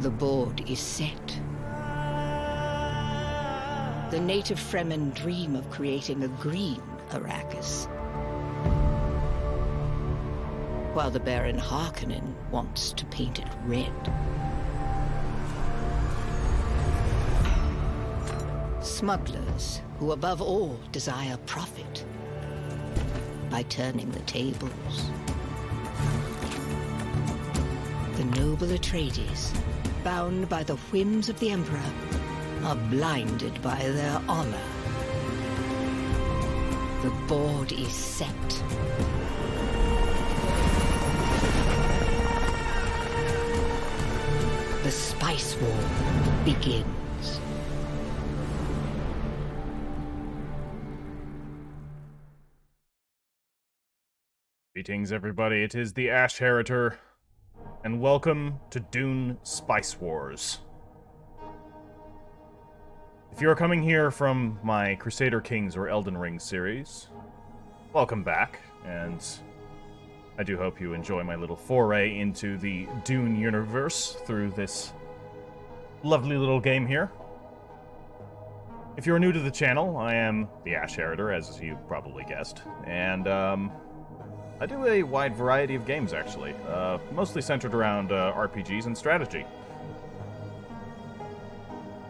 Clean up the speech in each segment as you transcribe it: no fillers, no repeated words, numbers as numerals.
The board is set. The native Fremen dream of creating a green Arrakis, while the Baron Harkonnen wants to paint it red. Smugglers who above all desire profit by turning the tables. The noble Atreides, bound by the whims of the Emperor, are blinded by their honor. The board is set. The Spice War begins. Greetings, everybody. It is the Ash Heriter, and welcome to Dune Spice Wars. If you're coming here from my Crusader Kings or Elden Ring series, welcome back, and I do hope you enjoy my little foray into the Dune universe through this lovely little game here. If you're new to the channel, I am the Ash Heriter, as you probably guessed, and I do a wide variety of games, actually, mostly centered around RPGs and strategy.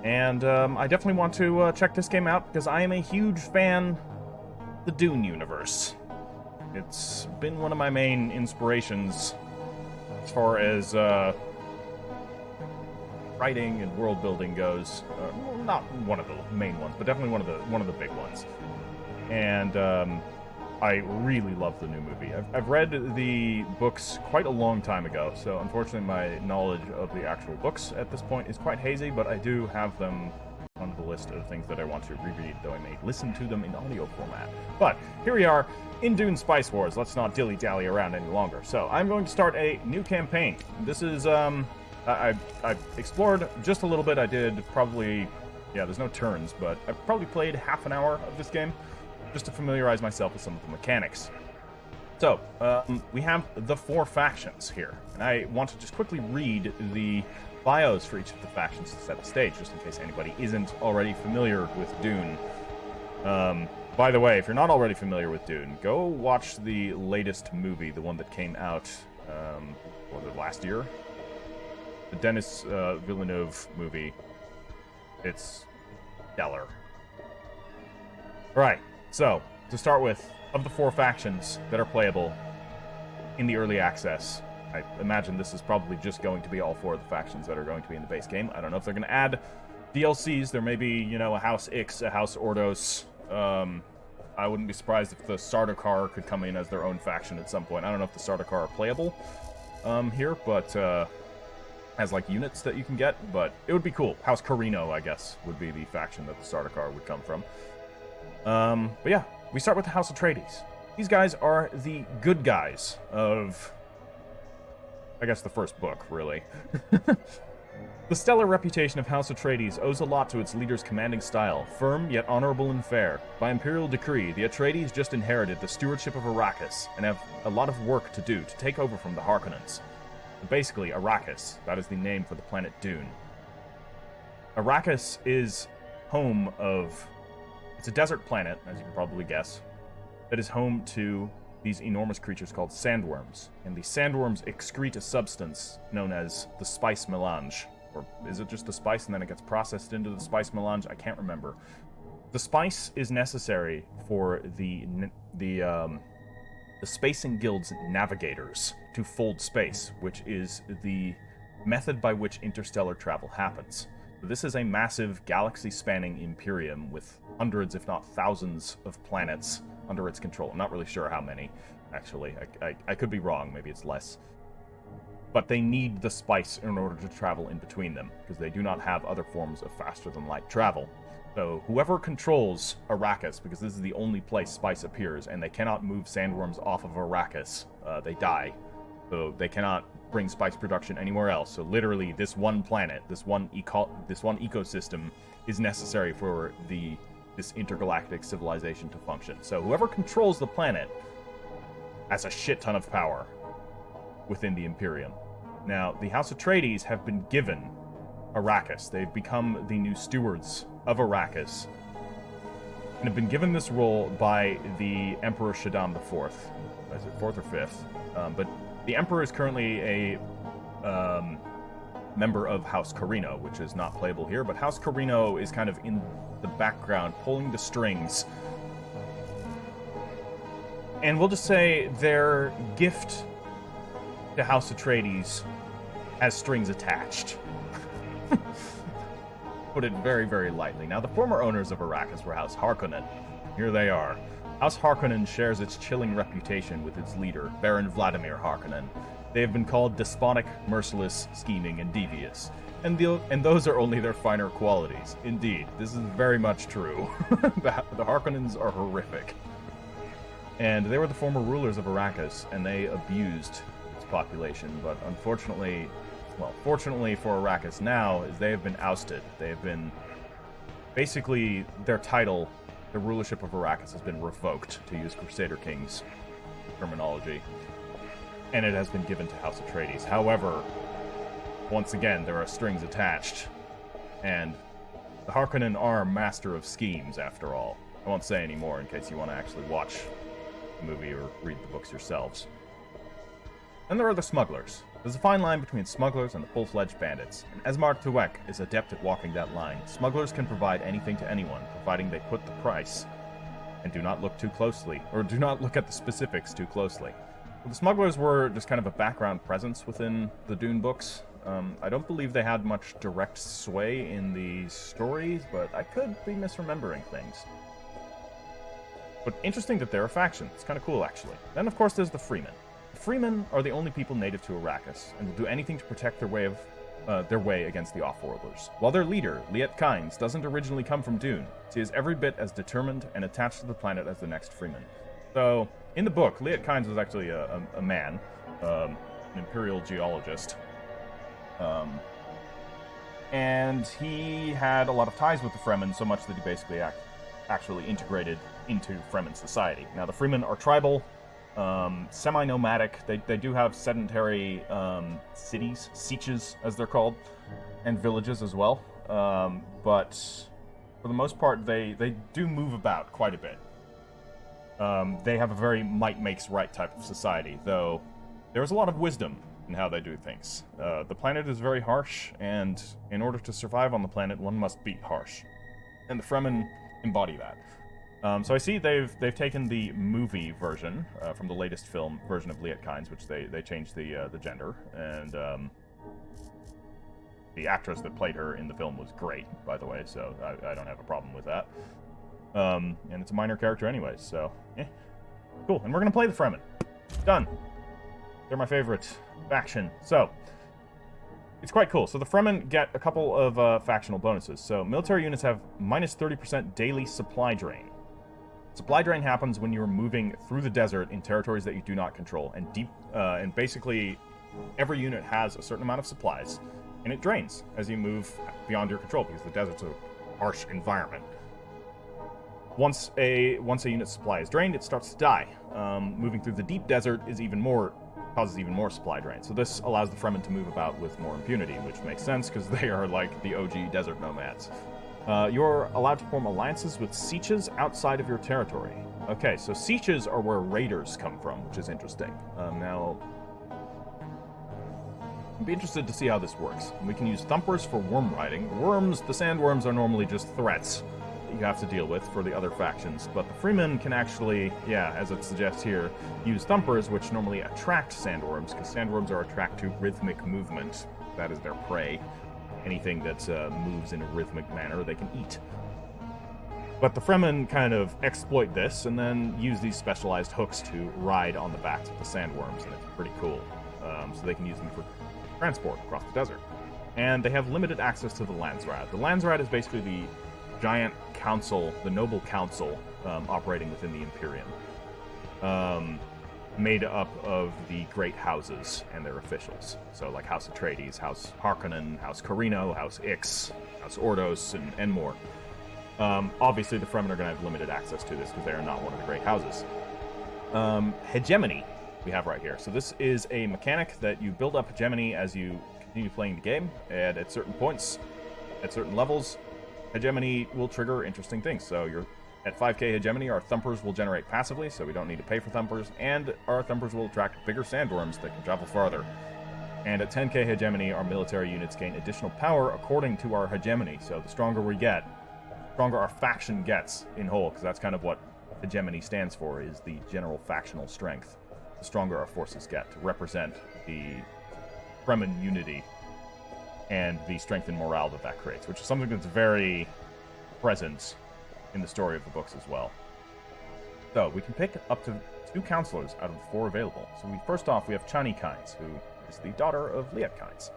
And I definitely want to check this game out, because I am a huge fan of the Dune universe. It's been one of my main inspirations as far as writing and world building goes. Not one of the main ones, but definitely one of the big ones. And I really love the new movie. I've read the books quite a long time ago, so unfortunately my knowledge of the actual books at this point is quite hazy, but I do have them on the list of things that I want to reread, though I may listen to them in audio format. But here we are in Dune Spice Wars. Let's not dilly-dally around any longer. So I'm going to start a new campaign. This is, I explored just a little bit. I did probably, yeah, there's no turns, but I probably played half an hour of this game, just to familiarize myself with some of the mechanics. So, we have the 4 factions here, and I want to just quickly read the bios for each of the factions to set the stage, just in case anybody isn't already familiar with Dune. By the way, if you're not already familiar with Dune, go watch the latest movie, the one that came out, what was it, last year? The Denis Villeneuve movie. It's stellar. Right. So, to start with, of the 4 factions that are playable in the early access, I imagine this is probably just going to be all 4 of the factions that are going to be in the base game. I don't know if they're going to add DLCs. There may be, you know, a House Ix, a House Ordos. I wouldn't be surprised if the Sardaukar could come in as their own faction at some point. I don't know if the Sardaukar are playable here, but as like units that you can get, but it would be cool. House Carino, I guess, would be the faction that the Sardaukar would come from. But yeah, we start with the House Atreides. These guys are the good guys of, I guess, the first book, really. The stellar reputation of House Atreides owes a lot to its leader's commanding style, firm yet honorable and fair. By imperial decree, the Atreides just inherited the stewardship of Arrakis and have a lot of work to do to take over from the Harkonnens. Basically, Arrakis, that is the name for the planet Dune. Arrakis is home of... It's a desert planet, as you can probably guess, that is home to these enormous creatures called sandworms. And the sandworms excrete a substance known as the spice melange. Or is it just the spice and then it gets processed into the spice melange? I can't remember. The spice is necessary for the Spacing Guild's navigators to fold space, which is the method by which interstellar travel happens. This is a massive galaxy-spanning imperium with hundreds, if not thousands, of planets under its control. I'm not really sure how many, actually. I could be wrong. Maybe it's less. But they need the spice in order to travel in between them, because they do not have other forms of faster-than-light travel. So whoever controls Arrakis, because this is the only place spice appears, and they cannot move sandworms off of Arrakis, they die. So they cannot bring spice production anywhere else. So literally, this one planet, this one ecosystem, is necessary for this intergalactic civilization to function. So whoever controls the planet has a shit ton of power within the Imperium. Now, the House Atreides have been given Arrakis. They've become the new stewards of Arrakis and have been given this role by the Emperor Shaddam IV. Is it 4th or 5th? But the Emperor is currently a member of House Carino, which is not playable here, but House Carino is kind of in the background, pulling the strings. And we'll just say their gift to House Atreides has strings attached. Put it very, very lightly. Now, the former owners of Arrakis were House Harkonnen. Here they are. House Harkonnen shares its chilling reputation with its leader, Baron Vladimir Harkonnen. They have been called despotic, merciless, scheming, and devious. And those are only their finer qualities. Indeed, this is very much true. The Harkonnens are horrific. And they were the former rulers of Arrakis, and they abused its population. But unfortunately, well, fortunately for Arrakis now, is they have been ousted. They have been... Basically, their title, the rulership of Arrakis, has been revoked, to use Crusader King's terminology. And it has been given to House Atreides. However, once again, there are strings attached. And the Harkonnen are master of schemes, after all. I won't say any more in case you want to actually watch the movie or read the books yourselves. Then there are the smugglers. There's a fine line between smugglers and the full-fledged bandits, and Esmar Tuek is adept at walking that line. Smugglers can provide anything to anyone, providing they put the price, and do not look too closely, or do not look at the specifics too closely. Well, the smugglers were just kind of a background presence within the Dune books. I don't believe they had much direct sway in the stories, but I could be misremembering things. But interesting that they're a faction. It's kind of cool, actually. Then, of course, there's the Fremen. The Fremen are the only people native to Arrakis, and will do anything to protect their way against the Offworlders. While their leader, Liet Kynes, doesn't originally come from Dune, she is every bit as determined and attached to the planet as the next Fremen. So, in the book, Liet Kynes was actually a man, an imperial geologist, and he had a lot of ties with the Fremen, so much that he basically actually integrated into Fremen society. Now, the Fremen are tribal, semi-nomadic. They do have sedentary cities, sietches as they're called, and villages as well. But for the most part, they do move about quite a bit. They have a very might makes right type of society, though there's a lot of wisdom in how they do things. The planet is very harsh, and in order to survive on the planet, one must be harsh. And the Fremen embody that. So I see they've taken the movie version from the latest film version of Liet Kynes, which they changed the gender, and the actress that played her in the film was great, by the way, so I don't have a problem with that. And it's a minor character anyways, so cool. And we're gonna play the Fremen. Done. They're my favorite faction. So it's quite cool. So the Fremen get a couple of factional bonuses. So military units have minus 30% daily supply drain. Supply drain happens when you're moving through the desert in territories that you do not control, and basically every unit has a certain amount of supplies, and it drains as you move beyond your control because the desert's a harsh environment. Once a unit's supply is drained, it starts to die. Moving through the deep desert causes even more supply drain. So this allows the Fremen to move about with more impunity, which makes sense because they are like the OG desert nomads. You're allowed to form alliances with sietches outside of your territory. Okay, so sietches are where raiders come from, which is interesting. Now, I'd be interested to see how this works. We can use thumpers for worm riding. The sandworms are normally just threats that you have to deal with for the other factions, but the Fremen can actually, as it suggests here, use thumpers, which normally attract sandworms, because sandworms are attracted to rhythmic movement. That is their prey. Anything that moves in a rhythmic manner, they can eat. But the Fremen kind of exploit this and then use these specialized hooks to ride on the backs of the sandworms, and it's pretty cool. So they can use them for transport across the desert. And they have limited access to the landsrad. The landsrad is basically the giant council, the noble council operating within the Imperium. Made up of the great houses and their officials. So like House Atreides, House Harkonnen, House Carino, House Ix, House Ordos, and more. Obviously the Fremen are going to have limited access to this because they are not one of the great houses. Hegemony we have right here. So this is a mechanic that you build up hegemony as you continue playing the game, and at certain points, at certain levels, hegemony will trigger interesting things. So you're at 5k hegemony, our thumpers will generate passively, so we don't need to pay for thumpers, and our thumpers will attract bigger sandworms that can travel farther. And at 10k hegemony, our military units gain additional power according to our hegemony. So the stronger we get, the stronger our faction gets in whole, because that's kind of what hegemony stands for, is the general factional strength. The stronger our forces get to represent the Fremen unity and the strength and morale that that creates, which is something that's very present in the story of the books as well. So we can pick up to 2 counselors out of the 4 available. So first off, we have Chani Kynes, who is the daughter of Liet Kynes.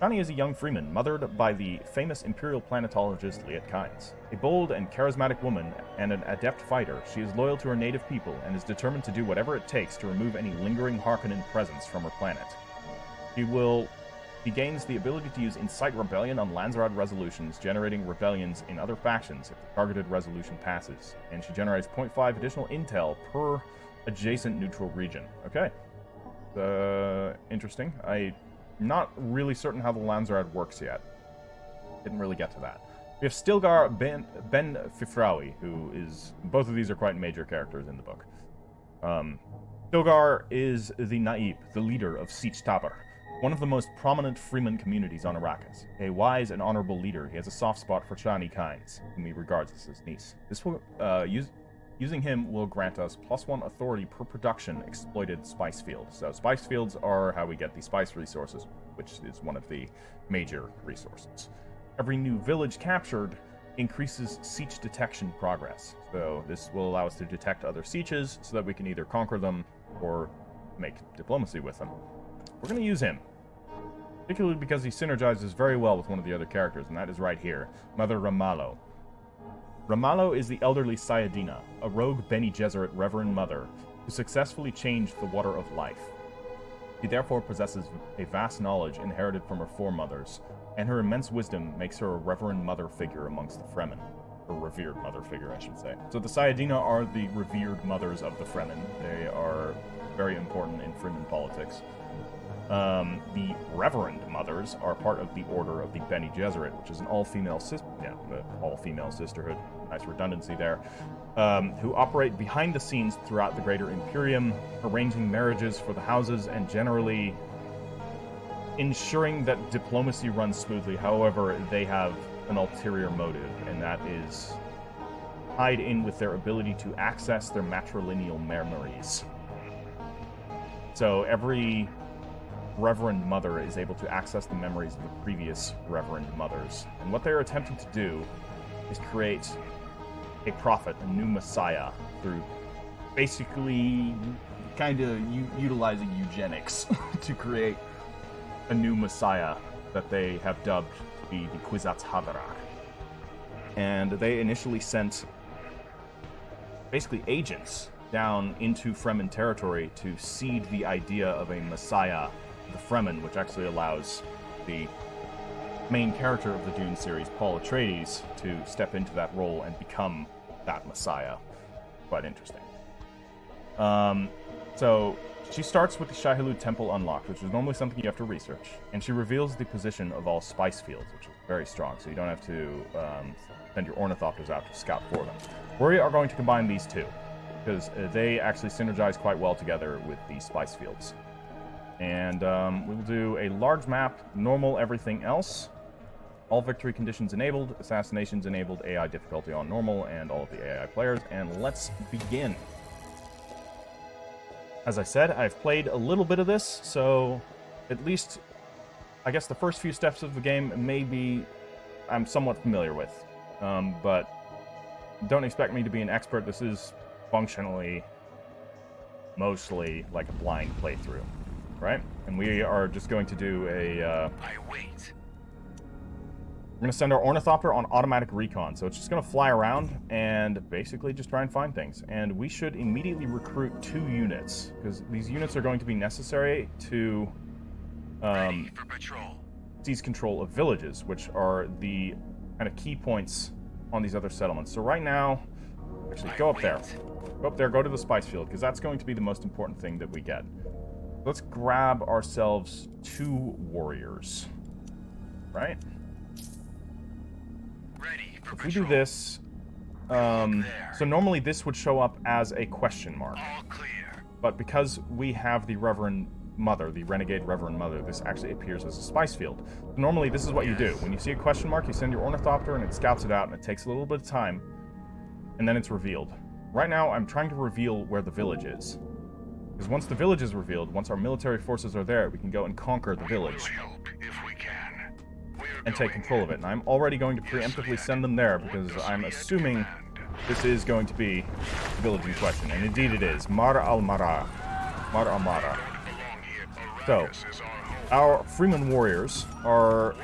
Chani is a young freeman, mothered by the famous imperial planetologist Liet Kynes. A bold and charismatic woman and an adept fighter, she is loyal to her native people and is determined to do whatever it takes to remove any lingering Harkonnen presence from her planet. She gains the ability to use Incite Rebellion on landsrad resolutions, generating rebellions in other factions if the targeted resolution passes. And she generates 0.5 additional intel per adjacent neutral region. Okay. Interesting. I'm not really certain how the landsrad works yet. Didn't really get to that. We have Stilgar Ben Fifrawi, who is... Both of these are quite major characters in the book. Stilgar is the Naib, the leader of Sietch Tabr, one of the most prominent Fremen communities on Arrakis. A wise and honorable leader, he has a soft spot for Chani Kynes, whom he regards as his niece. This will, using him will grant us +1 authority per production exploited spice field. So spice fields are how we get the spice resources, which is one of the major resources. Every new village captured increases siege detection progress. So this will allow us to detect other sieges so that we can either conquer them or make diplomacy with them. We're going to use him, particularly because he synergizes very well with one of the other characters, and that is right here, Mother Ramallo. Ramallo is the elderly Sayadina, a rogue Bene Gesserit Reverend Mother, who successfully changed the water of life. She therefore possesses a vast knowledge inherited from her foremothers, and her immense wisdom makes her a Reverend Mother figure amongst the Fremen. Or revered mother figure, I should say. So the Sayadina are the revered mothers of the Fremen. They are very important in Fremen politics. The Reverend Mothers are part of the Order of the Bene Gesserit, which is an all-female sisterhood. Nice redundancy there. Who operate behind the scenes throughout the Greater Imperium, arranging marriages for the houses and generally ensuring that diplomacy runs smoothly. However, they have an ulterior motive, and that is tied in with their ability to access their matrilineal memories. So every Reverend Mother is able to access the memories of the previous Reverend Mothers. And what they're attempting to do is create a prophet, a new messiah, through basically kind of utilizing eugenics to create a new messiah that they have dubbed to be the Kwisatz Haderach. And they initially sent basically agents down into Fremen territory to seed the idea of a messiah, the Fremen, which actually allows the main character of the Dune series, Paul Atreides, to step into that role and become that messiah. Quite interesting. So she starts with the Shai-Hulud temple unlocked, which is normally something you have to research, and she reveals the position of all spice fields, which is very strong, so you don't have to send your ornithopters out to scout for them. We are going to combine these two, because they actually synergize quite well together with the spice fields. And we'll do a large map, normal, everything else. All victory conditions enabled, assassinations enabled, AI difficulty on normal, and all of the AI players. And let's begin. As I said, I've played a little bit of this, so at least, I guess the first few steps of the game maybe I'm somewhat familiar with. But don't expect me to be an expert. This is functionally mostly like a blind playthrough. Right? And we are just going to do a... I wait. We're going to send our Ornithopter on automatic recon. So it's just going to fly around and basically just try and find things. And we should immediately recruit 2 units, because these units are going to be necessary to Ready for patrol. seize control of villages, which are the kind of key points on these other settlements. So right now, actually go up there. Go up there, go to the spice field, because that's going to be the most important thing that we get. Let's grab ourselves 2 warriors. Right? Ready for If we do patrol. this, so normally this would show up as a question mark. All clear. But because we have the Reverend Mother, the Renegade Reverend Mother, this actually appears as a spice field. Normally this is what you do. When you see a question mark, you send your Ornithopter and it scouts it out, and it takes a little bit of time, and then it's revealed. Right now, I'm trying to reveal where the village is. Because once the village is revealed, once our military forces are there, we can go and conquer the village Help if we can. and take control of it. And I'm already going to preemptively send them there because I'm assuming this is going to be the village in question. And indeed it is. Mar al-Mara. Mar al-Mara. So, our Fremen warriors are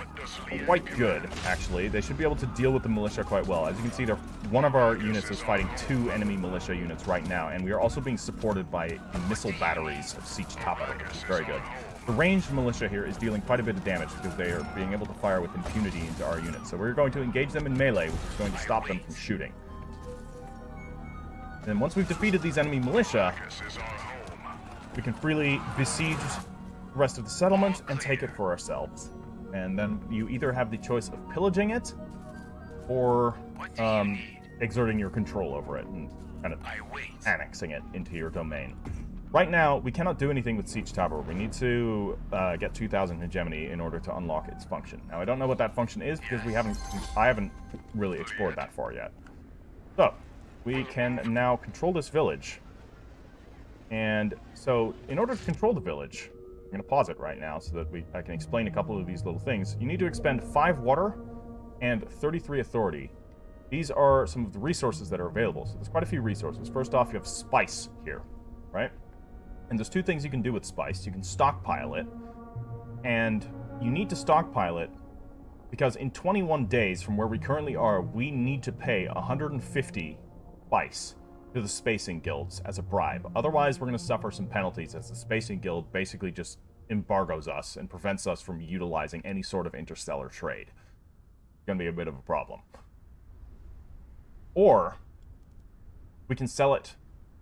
quite good, actually. They should be able to deal with the militia quite well. As you can see, one of our units is fighting 2 enemy militia units right now, and we are also being supported by the missile batteries of Sietch Tabr, which is very good. The ranged militia here is dealing quite a bit of damage because they are being able to fire with impunity into our units. So we're going to engage them in melee, which is going to stop them from shooting. And then once we've defeated these enemy militia, we can freely besiege the rest of the settlement and take it for ourselves. And then you either have the choice of pillaging it or exerting your control over it and kind of annexing it into your domain. Right now, we cannot do anything with Sietch Tabr. We need to get 2,000 hegemony in order to unlock its function. Now, I don't know what that function is because I haven't really explored that far yet. So, we can now control this village. And so, in order to control the village, I'm going to pause it right now so that I can explain a couple of these little things. You need to expend 5 water and 33 authority. These are some of the resources that are available. So there's quite a few resources. First off, you have spice here, right? And there's 2 things you can do with spice. You can stockpile it, and you need to stockpile it because in 21 days from where we currently are, we need to pay 150 spice to the Spacing Guilds as a bribe. Otherwise, we're going to suffer some penalties as the Spacing Guild basically just embargoes us and prevents us from utilizing any sort of interstellar trade. It's going to be a bit of a problem. Or we can sell it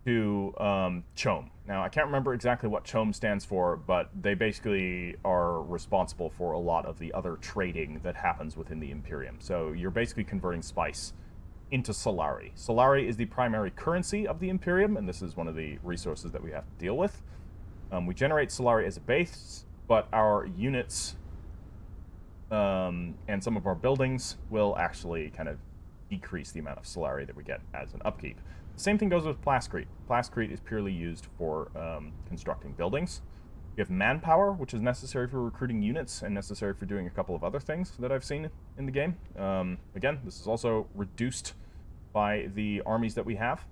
to CHOAM. Now, I can't remember exactly what CHOAM stands for, but they basically are responsible for a lot of the other trading that happens within the Imperium. So you're basically converting spice into Solari. Solari is the primary currency of the Imperium, and this is one of the resources that we have to deal with. We generate Solari as a base, but our units and some of our buildings will actually kind of decrease the amount of Solari that we get as an upkeep. The same thing goes with Plascrete. Plascrete is purely used for constructing buildings. You have manpower, which is necessary for recruiting units and necessary for doing a couple of other things that I've seen in the game. Again, this is also reduced by the armies that we have.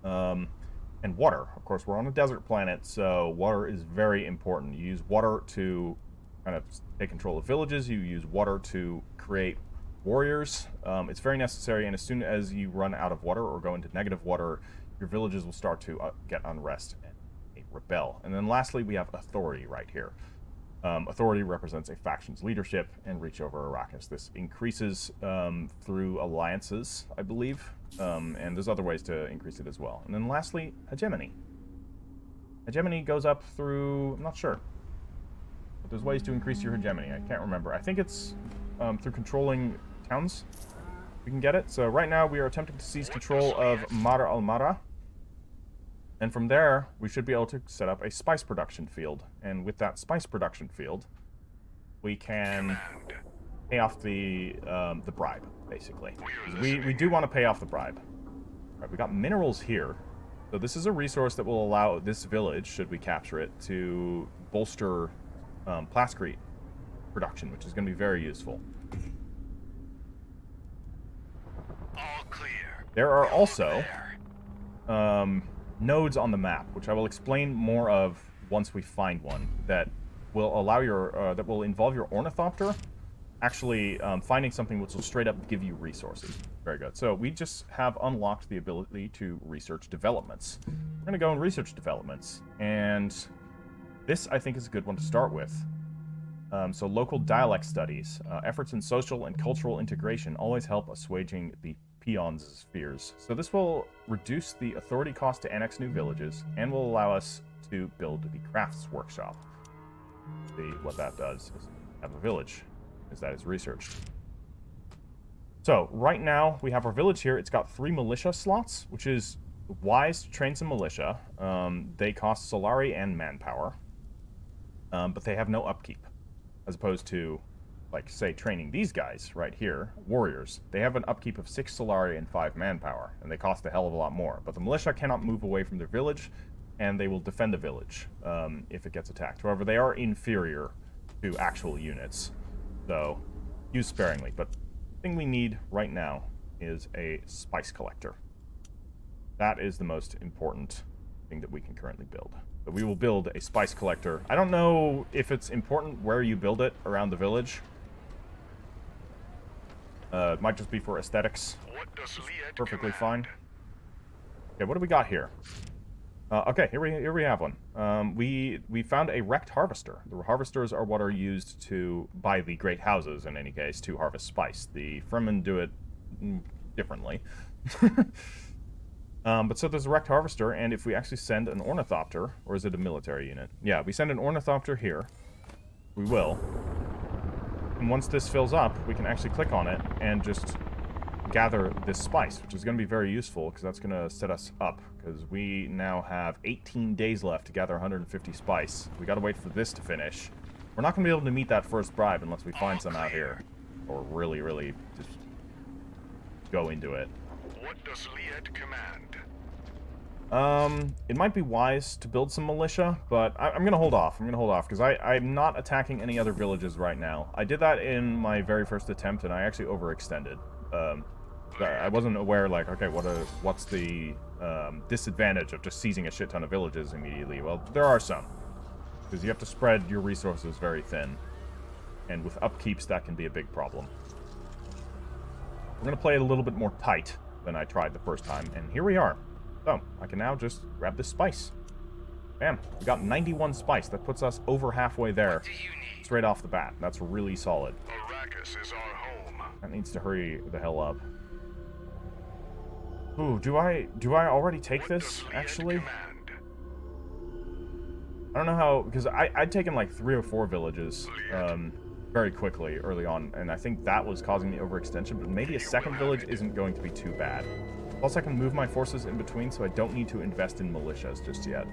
And water. Of course, we're on a desert planet, so water is very important. You use water to kind of take control of villages. You use water to create warriors. It's very necessary, and as soon as you run out of water or go into negative water, your villages will start to get unrest and rebel. And then lastly, we have authority right here. Authority represents a faction's leadership and reach over Arrakis. This increases through alliances, I believe, and there's other ways to increase it as well. And then lastly, hegemony. Hegemony goes up through, I'm not sure, but there's ways to increase your hegemony. I can't remember. I think it's through controlling towns we can get it. So right now we are attempting to seize control of Mar al-Mara. And from there, we should be able to set up a spice production field. And with that spice production field, we can pay off the bribe, basically. We do want to pay off the bribe. All right, we got minerals here. So this is a resource that will allow this village, should we capture it, to bolster Plascrete production, which is going to be very useful. All clear. There are also nodes on the map, which I will explain more of once we find one, that will allow your that will involve your Ornithopter actually finding something which will straight up give you resources. Very good. So we just have unlocked the ability to research developments. We're going to go in research developments, and this I think is a good one to start with. So local dialect studies, efforts in social and cultural integration always help assuaging the peons' fears. So this will reduce the authority cost to annex new villages and will allow us to build the crafts workshop. See what that does is have a village, because that is researched. So right now we have our village here. It's got 3 militia slots, which is wise to train some militia. They cost Solari and manpower, but they have no upkeep, as opposed to, like, say, training these guys right here, warriors. They have an upkeep of 6 Solari and 5 manpower, and they cost a hell of a lot more. But the militia cannot move away from their village, and they will defend the village if it gets attacked. However, they are inferior to actual units, so use sparingly. But the thing we need right now is a spice collector. That is the most important thing that we can currently build. So we will build a spice collector. I don't know if it's important where you build it around the village. It might just be for aesthetics. Perfectly fine. Okay, what do we got here? Okay, here we have one. We found a wrecked harvester. The harvesters are what are used to by the great houses, in any case, to harvest spice. The Fremen do it differently. But so there's a wrecked harvester, and if we actually send an ornithopter, or is it a military unit? Yeah, we send an ornithopter here. We will. And once this fills up, we can actually click on it and just gather this spice, which is going to be very useful, because that's going to set us up, because we now have 18 days left to gather 150 spice. We got to wait for this to finish. We're not going to be able to meet that first bribe unless we find some out here, or really just go into it. What does Liet command? It might be wise to build some militia, but I'm going to hold off. Because I'm not attacking any other villages right now. I did that in my very first attempt, and I actually overextended. I wasn't aware, like, okay, what's the disadvantage of just seizing a shit ton of villages immediately? Well, there are some. Because you have to spread your resources very thin. And with upkeeps, that can be a big problem. We're going to play it a little bit more tight than I tried the first time, and here we are. So, I can now just grab this spice. Bam, we got 91 spice. That puts us over halfway there, straight off the bat. That's really solid. Arrakis is our home. That needs to hurry the hell up. Ooh, do I already take this, actually? I don't know how, because I'd taken like 3 or 4 villages very quickly early on, and I think that was causing the overextension, but maybe a second village isn't going to be too bad. Plus, I can move my forces in between, so I don't need to invest in militias just yet.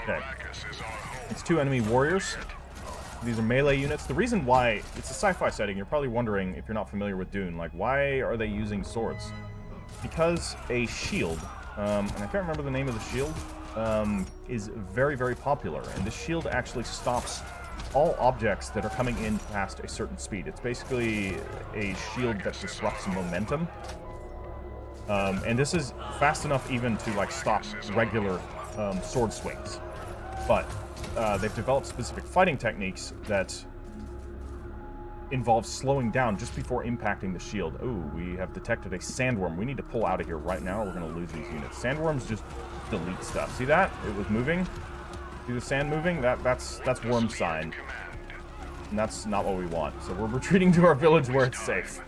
Okay. It's 2 enemy warriors. These are melee units. The reason why, it's a sci-fi setting, you're probably wondering, if you're not familiar with Dune, like, why are they using swords? Because a shield, and I can't remember the name of the shield, is very popular, and this shield actually stops all objects that are coming in past a certain speed. It's basically a shield that disrupts momentum, and this is fast enough even to, like, stop regular sword swings. But they've developed specific fighting techniques that involve slowing down just before impacting the shield. Ooh, we have detected a sandworm. We need to pull out of here right now, or we're going to lose these units. Sandworms just delete stuff. See that? It was moving. See the sand moving? That's worm sign. And that's not what we want. So we're retreating to our village where it's safe.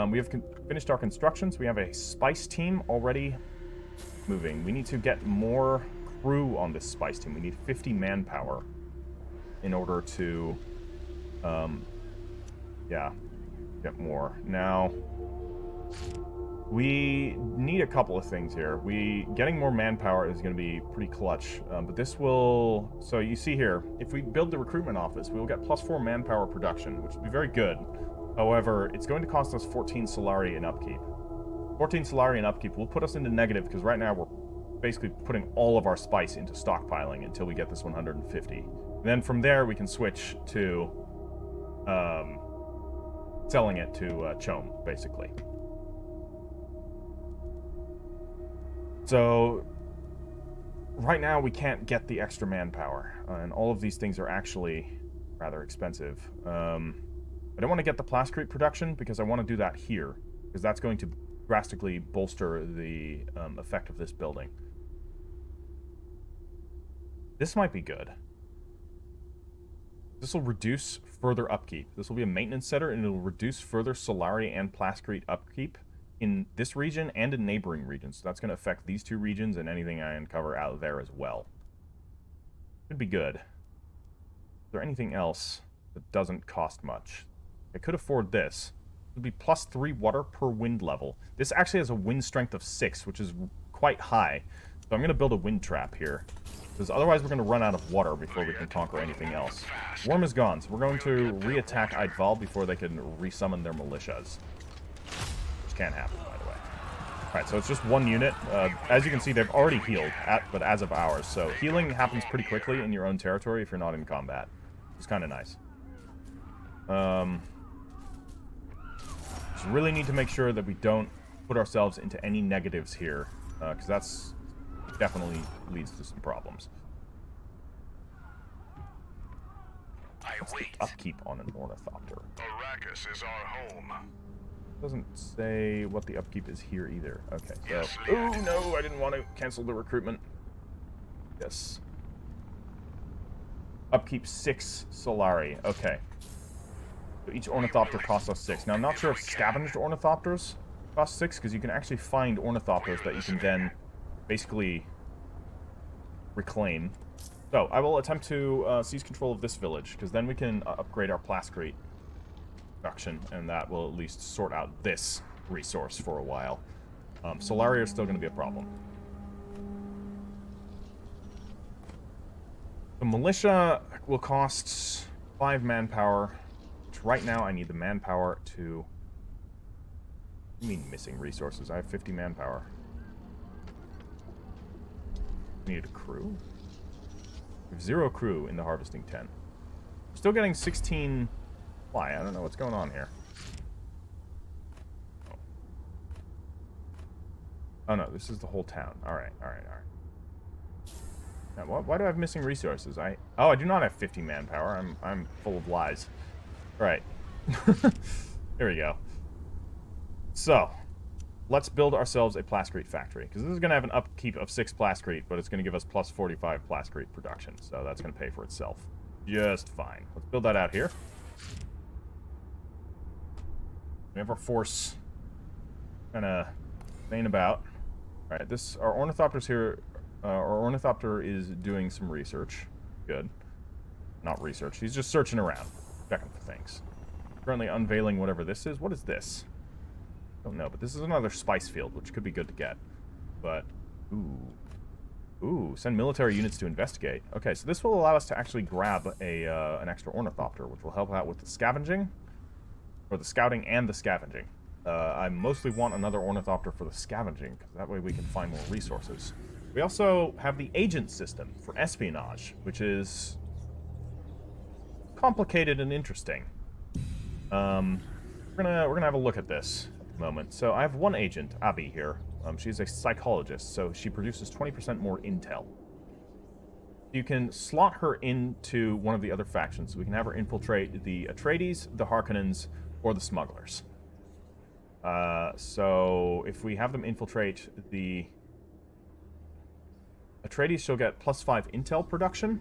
We have finished our constructions. We have a spice team already moving. We need to get more crew on this spice team. We need 50 manpower in order to, yeah, get more. Now, we need a couple of things here. Getting more manpower is going to be pretty clutch, but this will... So you see here, if we build the recruitment office, we will get +4 manpower production, which would be very good. However, it's going to cost us 14 Solari in upkeep. 14 Solari in upkeep will put us into negative, because right now we're basically putting all of our spice into stockpiling until we get this 150. And then from there, we can switch to selling it to Chom, basically. So, right now we can't get the extra manpower, and all of these things are actually rather expensive. I don't want to get the plascrete production, because I want to do that here, because that's going to drastically bolster the effect of this building. This might be good. This will reduce further upkeep. This will be a maintenance setter, and it will reduce further Solari and plascrete upkeep, in this region and in neighboring regions. So that's going to affect these two regions and anything I uncover out there as well. Should be good. Is there anything else that doesn't cost much? I could afford this. It would be +3 water per wind level. This actually has a wind strength of 6, which is quite high. So I'm going to build a wind trap here. Because otherwise we're going to run out of water before we can conquer anything else. Worm is gone, so we're going to re-attack Eidval before they can resummon their militias. Which can't happen, by the way. Alright, so it's just one unit. As you can see, they've already healed, but as of ours. So healing happens pretty quickly in your own territory if you're not in combat. It's kind of nice. Just really need to make sure that we don't put ourselves into any negatives here. Because that's definitely leads to some problems. What's the upkeep on an ornithopter? Arrakis is our home. Doesn't say what the upkeep is here either. Okay, so... Yes, oh, no, I didn't want to cancel the recruitment. Yes. Upkeep 6 Solari. Okay. So each ornithopter costs us 6. Now, I'm not sure if scavenged ornithopters cost 6, because you can actually find ornithopters that you can then basically reclaim. So, I will attempt to seize control of this village, because then we can upgrade our plascrete production, and that will at least sort out this resource for a while. Solari are still going to be a problem. The militia will cost 5 manpower, which right now I need the manpower to... What do you mean missing resources? I have 50 manpower. We need a crew? We have 0 crew in the harvesting tent. We're still getting 16 fly. I don't know what's going on here. Oh no, this is the whole town. Alright. Now, why do I have missing resources? Oh, I do not have 50 manpower. I'm full of lies. Alright. Here we go. So, let's build ourselves a plascrete factory. Because this is going to have an upkeep of 6 plascrete, but it's going to give us plus 45 plascrete production. So that's going to pay for itself just fine. Let's build that out here. We have our force kind of laying about. Alright, our ornithopters here... our ornithopter is doing some research. Good. Not research. He's just searching around. Checking for things. Currently unveiling whatever this is. What is this? Don't know, but this is another spice field, which could be good to get. But, ooh, send military units to investigate. Okay, so this will allow us to actually grab an extra ornithopter, which will help out with the scavenging, or the scouting and the scavenging. I mostly want another ornithopter for the scavenging, because that way we can find more resources. We also have the agent system for espionage, which is complicated and interesting. We're gonna have a look at this at the moment. So I have one agent, Abby, here. She's a psychologist, so she produces 20% more intel. You can slot her into one of the other factions. So we can have her infiltrate the Atreides, the Harkonnens, or the smugglers. So if we have them infiltrate the Atreides, she'll get +5 intel production,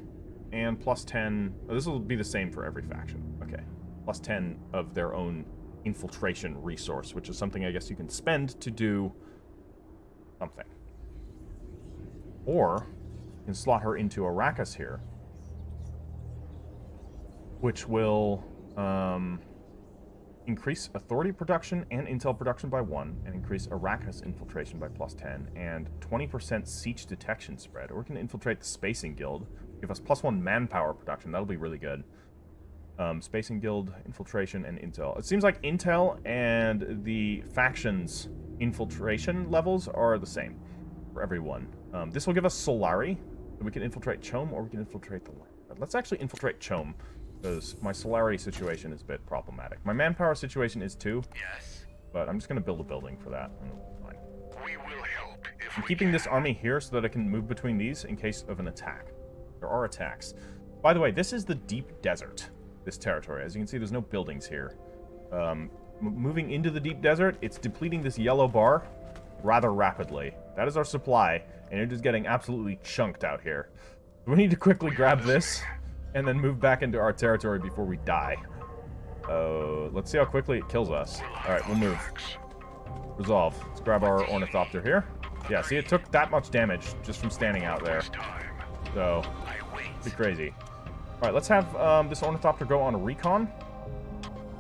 and +10... Oh, this will be the same for every faction. Okay. +10 of their own infiltration resource, which is something I guess you can spend to do something. Or, you can slot her into Arrakis here, which will increase authority production and intel production by 1, and increase Arrakis infiltration by +10, and 20% siege detection spread. Or we can infiltrate the Spacing Guild, give us +1 manpower production. That'll be really good. Spacing Guild, infiltration, and intel. It seems like intel and the factions' infiltration levels are the same for everyone. This will give us Solari. We can infiltrate Chom, or we can infiltrate the land. But let's actually infiltrate Chom, because my Solari situation is a bit problematic. My manpower situation is too. Yes. But I'm just going to build a building for that. And it'll be fine. We will help if I'm we keeping can. this army here so that I can move between these in case of an attack. There are attacks. By the way, this is the deep desert, this territory. As you can see, there's no buildings here. Moving into the deep desert, it's depleting this yellow bar rather rapidly. That is our supply, and it is getting absolutely chunked out here. We need to quickly grab this, and then move back into our territory before we die. Let's see how quickly it kills us. Alright, we'll move. Resolve. Let's grab our Ornithopter here. Yeah, see, it took that much damage just from standing out there. So, pretty crazy. Alright, let's have this Ornithopter go on a recon.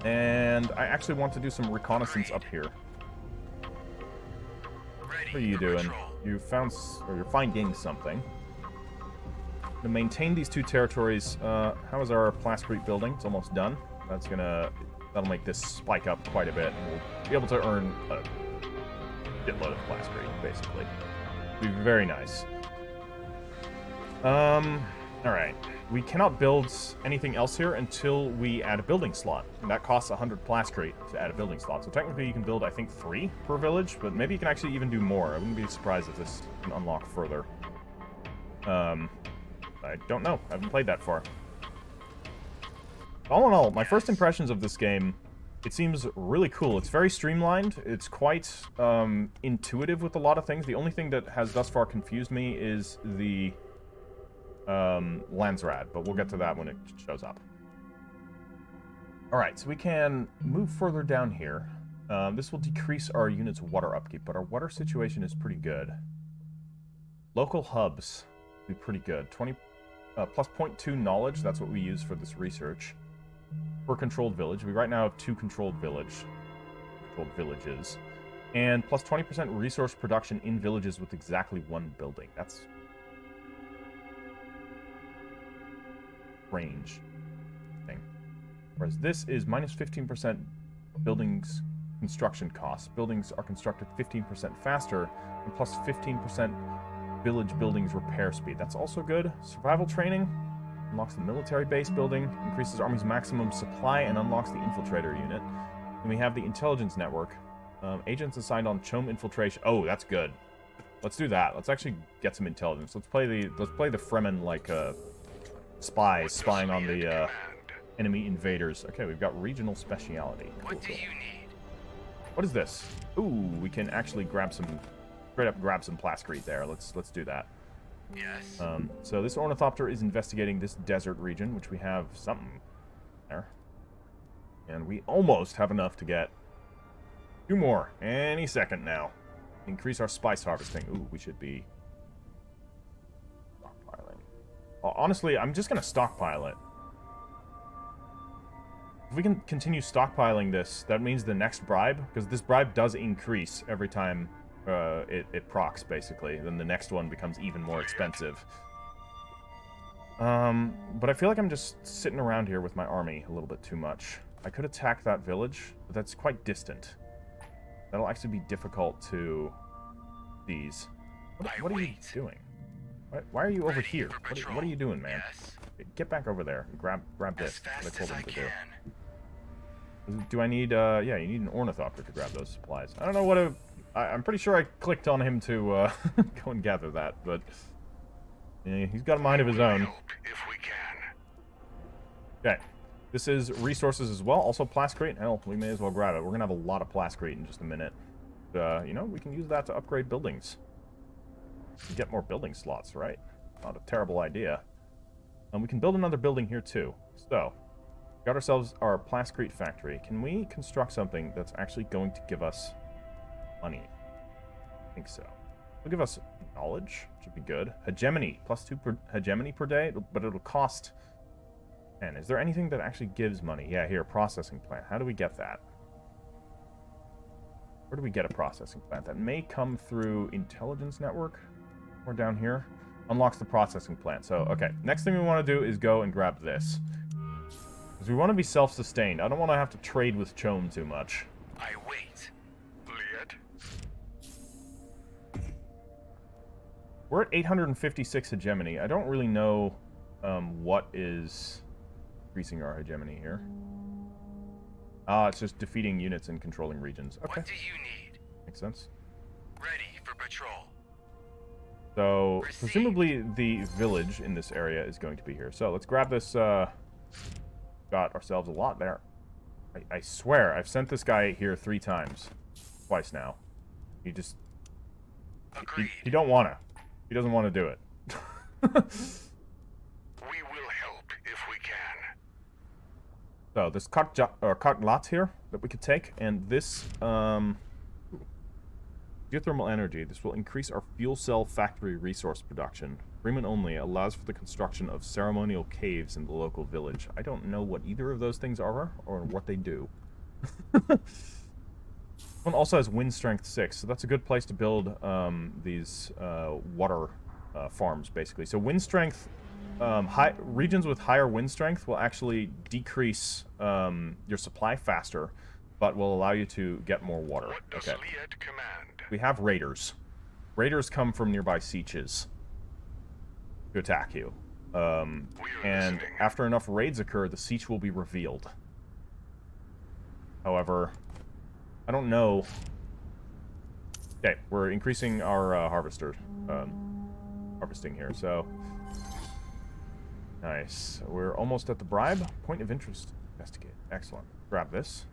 And I actually want to do some reconnaissance up here. What are you doing? You found, or you're finding something. To maintain these two territories, how is our Plascrete building? It's almost done. That'll make this spike up quite a bit, and we'll be able to earn a shitload of Plascrete, basically. It'll be very nice. Alright. We cannot build anything else here until we add a building slot. And that costs 100 Plascrete to add a building slot. So technically you can build, I think, 3 per village, but maybe you can actually even do more. I wouldn't be surprised if this can unlock further. I don't know. I haven't played that far. All in all, my first impressions of this game, it seems really cool. It's very streamlined. It's quite intuitive with a lot of things. The only thing that has thus far confused me is the landsrad, but we'll get to that when it shows up. Alright, so we can move further down here. This will decrease our unit's water upkeep, but our water situation is pretty good. Local hubs will be pretty good. 20 plus 0.2 knowledge, that's what we use for this research. Per controlled village. We right now have 2 controlled villages. And plus 20% resource production in villages with exactly 1 building. That's range thing. Whereas this is minus 15% buildings construction costs. Buildings are constructed 15% faster, and plus 15% village buildings repair speed. That's also good. Survival training unlocks the military base building, increases Army's maximum supply, and unlocks the infiltrator unit. Then we have the intelligence network. Agents assigned on Chome infiltration. Oh, that's good. Let's do that. Let's actually get some intelligence. Let's play the Fremen like spies spying on the enemy invaders. Okay, we've got regional speciality. Cool, What do you need? What is this? Ooh, we can actually grab some, straight up grab some Plascrete there. Let's do that. Yes. So this Ornithopter is investigating this desert region, which we have something there. And we almost have enough to get 2 more any second now. Increase our spice harvesting. Ooh, we should be stockpiling. Honestly, I'm just going to stockpile it. If we can continue stockpiling this, that means the next bribe, because this bribe does increase every time it procs, basically. Then the next one becomes even more expensive. But I feel like I'm just sitting around here with my army a little bit too much. I could attack that village, but that's quite distant. That'll actually be difficult to seize. What are you doing? Why are you over here? What are you doing, man? Yes. Get back over there and grab this. As What I fast told as him I to do. can. Do I need, yeah, you need an Ornithopter to grab those supplies. I don't know what I'm pretty sure I clicked on him to go and gather that, but yeah, he's got a mind of his own. Help if we can. Okay, this is resources as well, also Plascrete. Hell, we may as well grab it. We're gonna have a lot of Plascrete in just a minute. You know, we can use that to upgrade buildings. Get more building slots, right? Not a terrible idea. And we can build another building here too. So, got ourselves our Plascrete factory. Can we construct something that's actually going to give us money? I think so. It'll give us knowledge, should be good. Hegemony, plus 2 hegemony per day, but it'll cost 10. Is there anything that actually gives money? Yeah, here, processing plant. How do we get that? Where do we get a processing plant? That may come through intelligence network, or down here. Unlocks the processing plant. So, okay, next thing we want to do is go and grab this. Because we want to be self-sustained. I don't want to have to trade with Chome too much. I wait. Liet. We're at 856 hegemony. I don't really know what is increasing our hegemony here. It's just defeating units and controlling regions. Okay. What do you need? Makes sense. Ready for patrol. So, presumably the village in this area is going to be here. So, let's grab this, got ourselves a lot there. I swear, I've sent this guy here 3 times. Twice now. He just... Agreed. He don't want to. He doesn't want to do it. We will help if we can. So, there's cut lots here that we could take, and this, Geothermal energy. This will increase our fuel cell factory resource production. Fremen only. Allows for the construction of ceremonial caves in the local village. I don't know what either of those things are or what they do. One also has wind strength 6, so that's a good place to build these water farms, basically. So wind strength, regions with higher wind strength will actually decrease your supply faster, but will allow you to get more water. What does Liet command? We have raiders. Raiders come from nearby Sietches to attack you. And after enough raids occur, the Sietch will be revealed. However, I don't know. Okay, we're increasing our harvesting here, so nice. We're almost at the bribe. Point of interest. Investigate. Excellent. Grab this.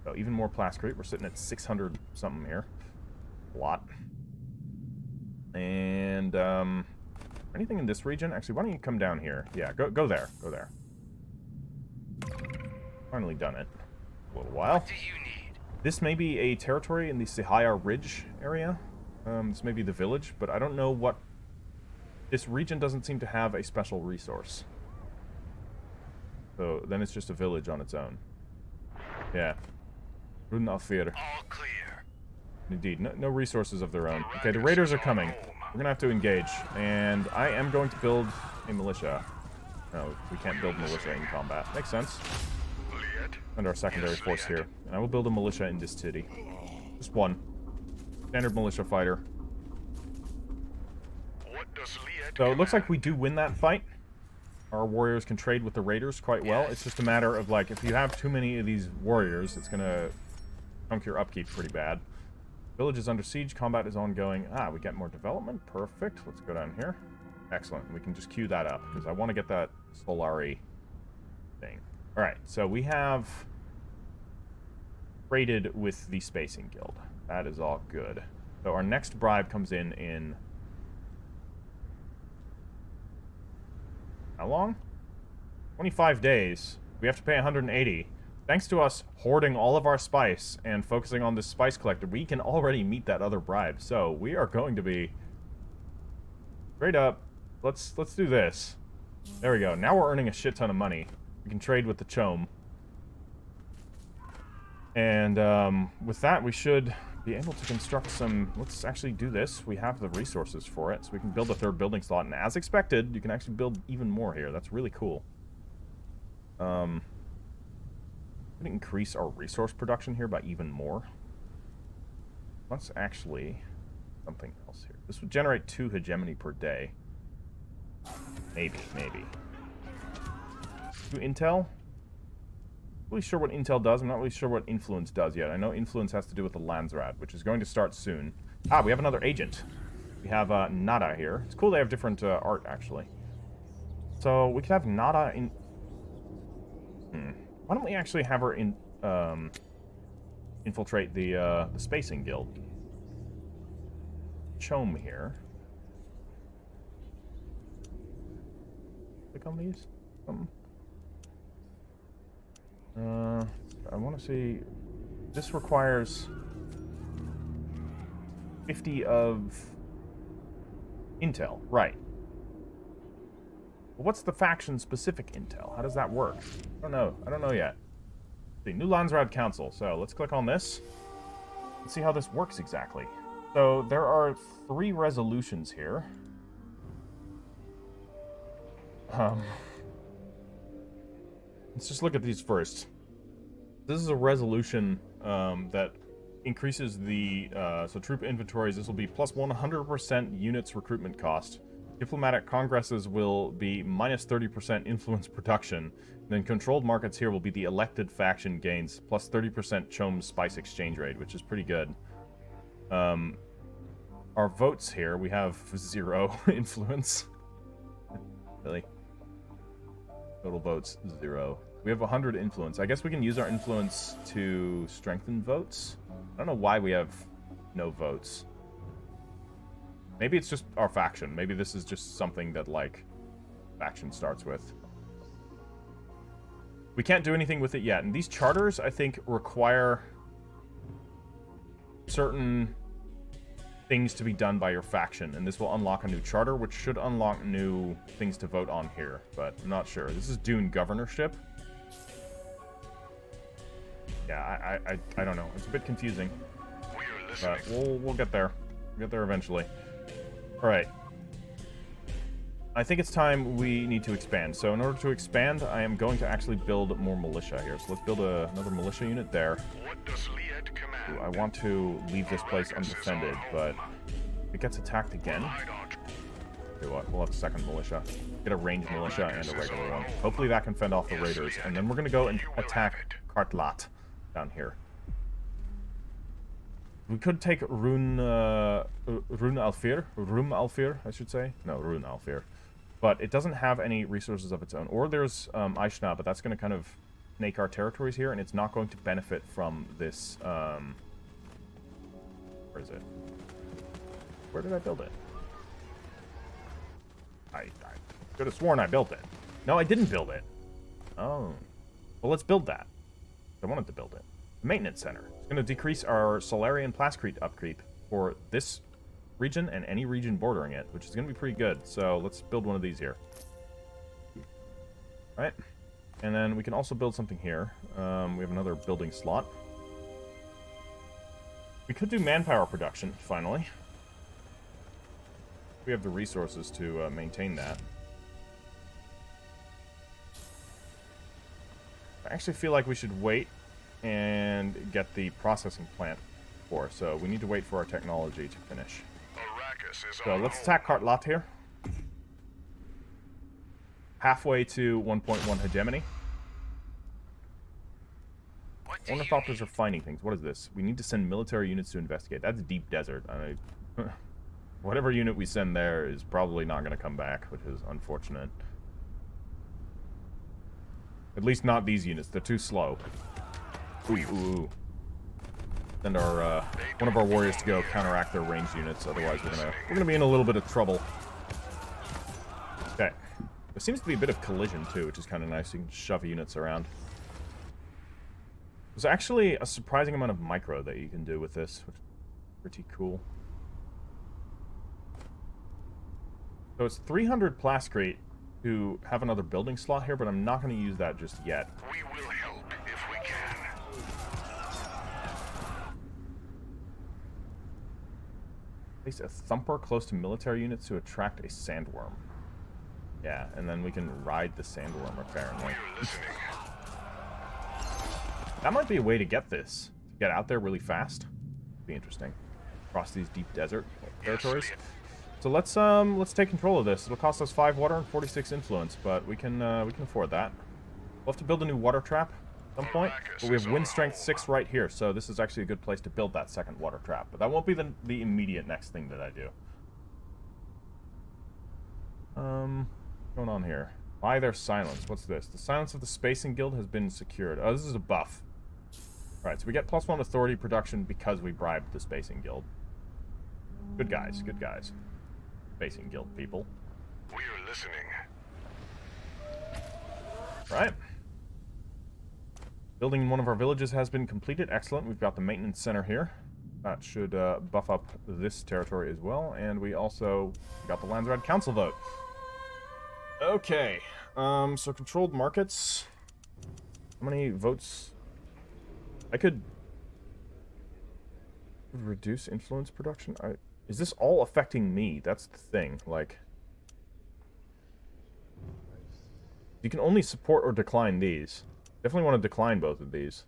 So even more plascrete. We're sitting at 600 something here. A lot. And anything in this region? Actually, why don't you come down here? Yeah, go there. Go there. Finally done it. A little while. What do you need? This may be a territory in the Sihaya Ridge area. This may be the village, but I don't know what... This region doesn't seem to have a special resource. So then it's just a village on its own. Yeah. Ruden Alfir. All clear. Indeed, no resources of their own. Okay, the raiders are coming. We're gonna have to engage, and I am going to build a militia. No, we can't build militia in combat. Makes sense. And our secondary force here. And I will build a militia in this city. Just one. Standard militia fighter. What does Liet So it looks like we do win that fight. Our warriors can trade with the raiders quite well. It's just a matter of, like, if you have too many of these warriors, it's gonna chunk your upkeep pretty bad. Village is under siege. Combat is ongoing. Ah, we get more development. Perfect. Let's go down here. Excellent. We can just queue that up, because I want to get that Solari thing. Alright, so we have traded with the Spacing Guild. That is all good. So our next bribe comes in... How long? 25 days. We have to pay 180. Thanks to us hoarding all of our spice and focusing on this spice collector, we can already meet that other bribe. So we are going to be straight up. Let's do this. There we go. Now we're earning a shit ton of money. We can trade with the Chom. And with that, we should be able to construct some... Let's actually do this. We have the resources for it, so we can build a third building slot. And as expected, you can actually build even more here. That's really cool. We can increase our resource production here by even more. That's actually something else here. This would generate 2 hegemony per day. Maybe. 2 intel? Not really sure what intel does. I'm not really sure what influence does yet. I know influence has to do with the landsrad, which is going to start soon. Ah, we have another agent. We have Nada here. It's cool they have different art, actually. So we could have Nada in... Why don't we actually have her infiltrate the Spacing Guild? Chom here. Click on these. I want to see. This requires 50 of intel, right? What's the faction-specific intel? How does that work? I don't know. I don't know yet. The new Landsrad Council. So let's click on this. Let's see how this works exactly. So there are 3 resolutions here. Let's just look at these first. This is a resolution that increases the so troop inventories. This will be plus 100% units recruitment cost. Diplomatic congresses will be minus 30% influence production. Then controlled markets here will be the elected faction gains, plus 30% Chom spice exchange rate, which is pretty good. Our votes here, we have 0 influence. Really? Total votes, 0. We have 100 influence. I guess we can use our influence to strengthen votes. I don't know why we have no votes. Maybe it's just our faction. Maybe this is just something that, like, faction starts with. We can't do anything with it yet. And these charters, I think, require certain things to be done by your faction, and this will unlock a new charter, which should unlock new things to vote on here, but I'm not sure. This is Dune governorship. Yeah, I don't know. It's a bit confusing, but we'll get there. We'll get there eventually. All right. I think it's time we need to expand. So in order to expand, I am going to actually build more militia here. So let's build another militia unit there. What does Liet command? Ooh, I want to leave this place undefended, but if it gets attacked again. Okay, what? We'll have a second militia. Get a ranged militia and a regular one. Hopefully that can fend off the raiders, and then we're going to go and attack Kartlat down here. We could take Rune Alfir, I should say. No, Rune Alfir. But it doesn't have any resources of its own. Or there's Aishna, but that's going to kind of snake our territories here, and it's not going to benefit from this... where is it? Where did I build it? I could have sworn I built it. No, I didn't build it. Oh. Well, let's build that. I wanted to build it. The maintenance center. It's going to decrease our Solarian Plascrete upkeep for this region and any region bordering it, which is going to be pretty good. So let's build one of these here. All right. And then we can also build something here. We have another building slot. We could do manpower production, finally. We have the resources to maintain that. I actually feel like we should wait and get the processing plant for. So we need to wait for our technology to finish. Arrakis is So let's attack Kartlat here. Halfway to 1.1 hegemony. Ornithopters are finding things. What is this? We need to send military units to investigate. That's deep desert. Whatever unit we send there is probably not going to come back, which is unfortunate. At least not these units. They're too slow. Ooh. Send our one of our warriors to go counteract their ranged units. Otherwise, we're gonna be in a little bit of trouble. Okay. There seems to be a bit of collision too, which is kind of nice. You can shove units around. There's actually a surprising amount of micro that you can do with this, which is pretty cool. So it's 300 Plascrete to have another building slot here, but I'm not going to use that just yet. We will help if we can. Place a thumper close to military units to attract a sandworm. Yeah, and then we can ride the sandworm, apparently. That might be a way to get this. To get out there really fast. Be interesting. Across these deep desert territories. So let's take control of this. It'll cost us 5 water and 46 influence, but we can afford that. We'll have to build a new water trap at some point, but we have wind strength 6 right here, so this is actually a good place to build that second water trap. But that won't be the immediate next thing that I do. What's going on here? Buy their silence. What's this? The silence of the Spacing Guild has been secured. Oh, this is a buff. Alright, so we get +1 authority production because we bribed the Spacing Guild. Good guys, good guys. Spacing Guild people. We are listening. Right. Building in one of our villages has been completed. Excellent. We've got the maintenance center here. That should buff up this territory as well. And we also got the landsrad council vote. Okay. So controlled markets. How many votes? I could reduce influence production. Is this all affecting me? That's the thing. Like, you can only support or decline these. Definitely want to decline both of these.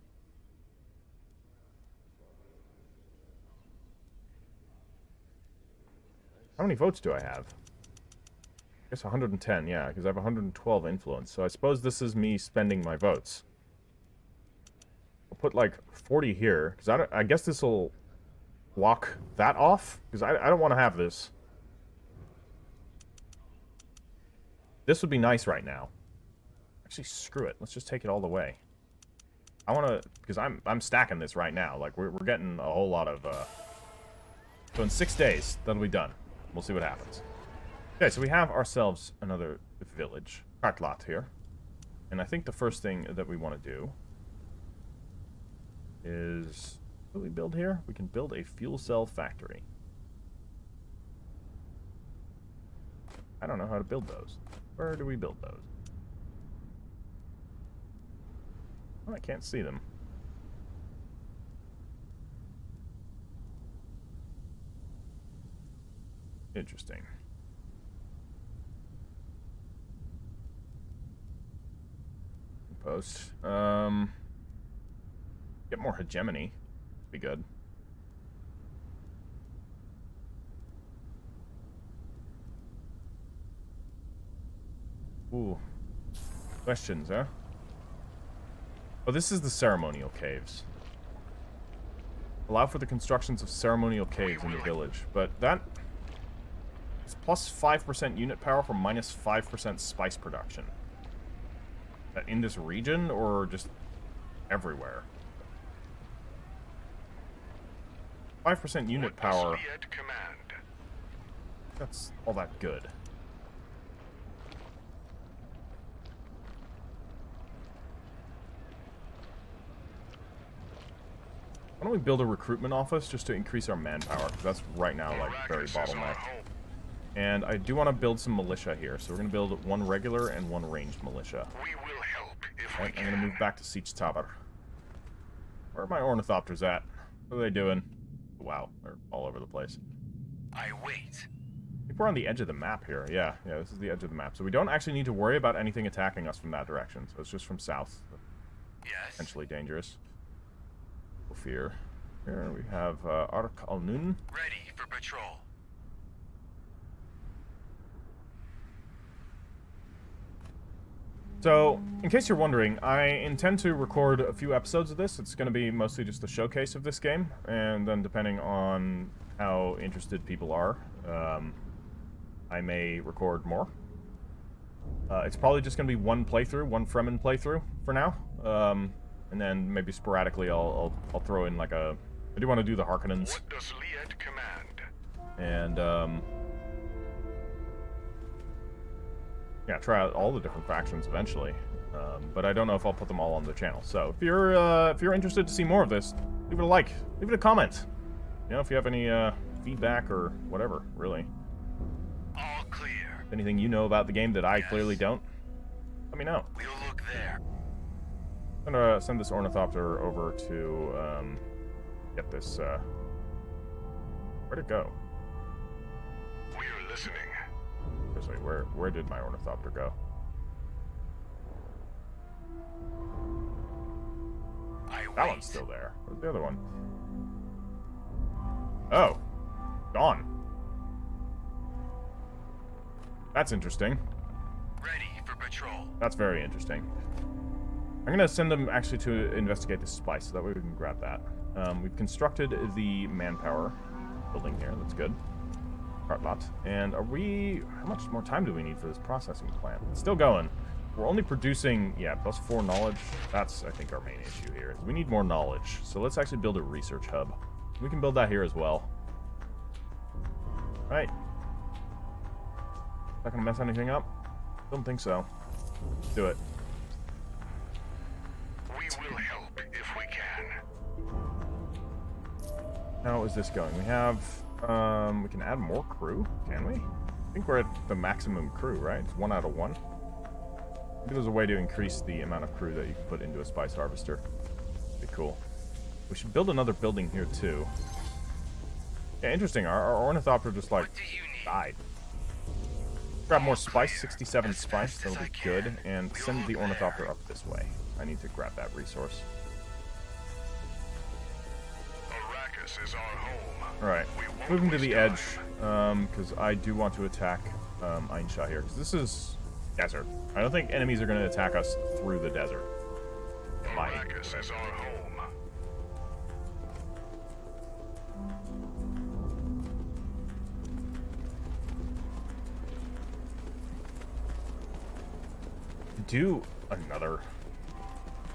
How many votes do I have? I guess 110, yeah, because I have 112 influence. So I suppose this is me spending my votes. I'll put like 40 here, because I guess this will block that off, because I don't want to have this. This would be nice right now. Actually, screw it. Let's just take it all the way. I want to, because I'm stacking this right now. Like, we're getting a whole lot of, so in 6 days, that'll be done. We'll see what happens. Okay, so we have ourselves another village, Kartlat here. And I think the first thing that we want to do is, what do we build here? We can build a fuel cell factory. I don't know how to build those. Where do we build those? Oh, I can't see them. Interesting. Post. Get more hegemony. Be good. Ooh. Questions, huh? Oh, this is the ceremonial caves. Allow for the constructions of ceremonial caves in the village. But that is plus 5% unit power for minus 5% spice production. Is that in this region or just everywhere? 5% unit power. That's all that good. Why don't we build a recruitment office just to increase our manpower? Because that's right now, like, very bottlenecked. And I do want to build some militia here. So we're going to build one regular and one ranged militia. We will help if Right, we I'm can. going to move back to Sietch Tabr. Where are my ornithopters at? What are they doing? Wow, they're all over the place. I wait. I think we're on the edge of the map here. Yeah, this is the edge of the map. So we don't actually need to worry about anything attacking us from that direction. So it's just from south. Yes. Potentially dangerous. No fear. Here we have Harkonnens. Ready for patrol. So, in case you're wondering, I intend to record a few episodes of this. It's going to be mostly just a showcase of this game, and then depending on how interested people are, I may record more. It's probably just going to be one playthrough, one Fremen playthrough for now, and then maybe sporadically I'll throw in like a... I do want to do the Harkonnens. What does Liet command? And yeah, try out all the different factions eventually, but I don't know if I'll put them all on the channel. So if you're interested to see more of this, leave it a like, leave it a comment. You know, if you have any feedback or whatever, really. All clear. Anything you know about the game that I Yes. clearly don't, let me know. We'll look there. I'm gonna send this ornithopter over to get this. Where'd it go? We're listening. Seriously, where did my ornithopter go? I That wait. one's still there. Where's the other one? Oh, gone. That's interesting. Ready for patrol. That's very interesting. I'm gonna send them actually to investigate the spice, so that way we can grab that. We've constructed the manpower building here. That's good. Cart lot. And are we... How much more time do we need for this processing plant? It's still going. We're only producing, yeah, plus 4 knowledge. That's, I think, our main issue here. We need more knowledge. So let's actually build a research hub. We can build that here as well. Right. Not gonna mess anything up? Don't think so. Let's do it. We will help if we can. How is this going? We have, we can add more crew, can we? I think we're at the maximum crew, right? It's 1 out of 1. Maybe there's a way to increase the amount of crew that you can put into a spice harvester. Be cool. We should build another building here, too. Yeah, interesting. Our ornithopter just, like, What do you need? died. Grab more spice, 67 spice, that'll be good. And send the ornithopter up this way. I need to grab that resource. Arrakis is our home. Alright, We won't moving to waste the time. edge, because I do want to attack Shai here, because this is desert. I don't think enemies are going to attack us through the desert. Arrakis is our home. Do another...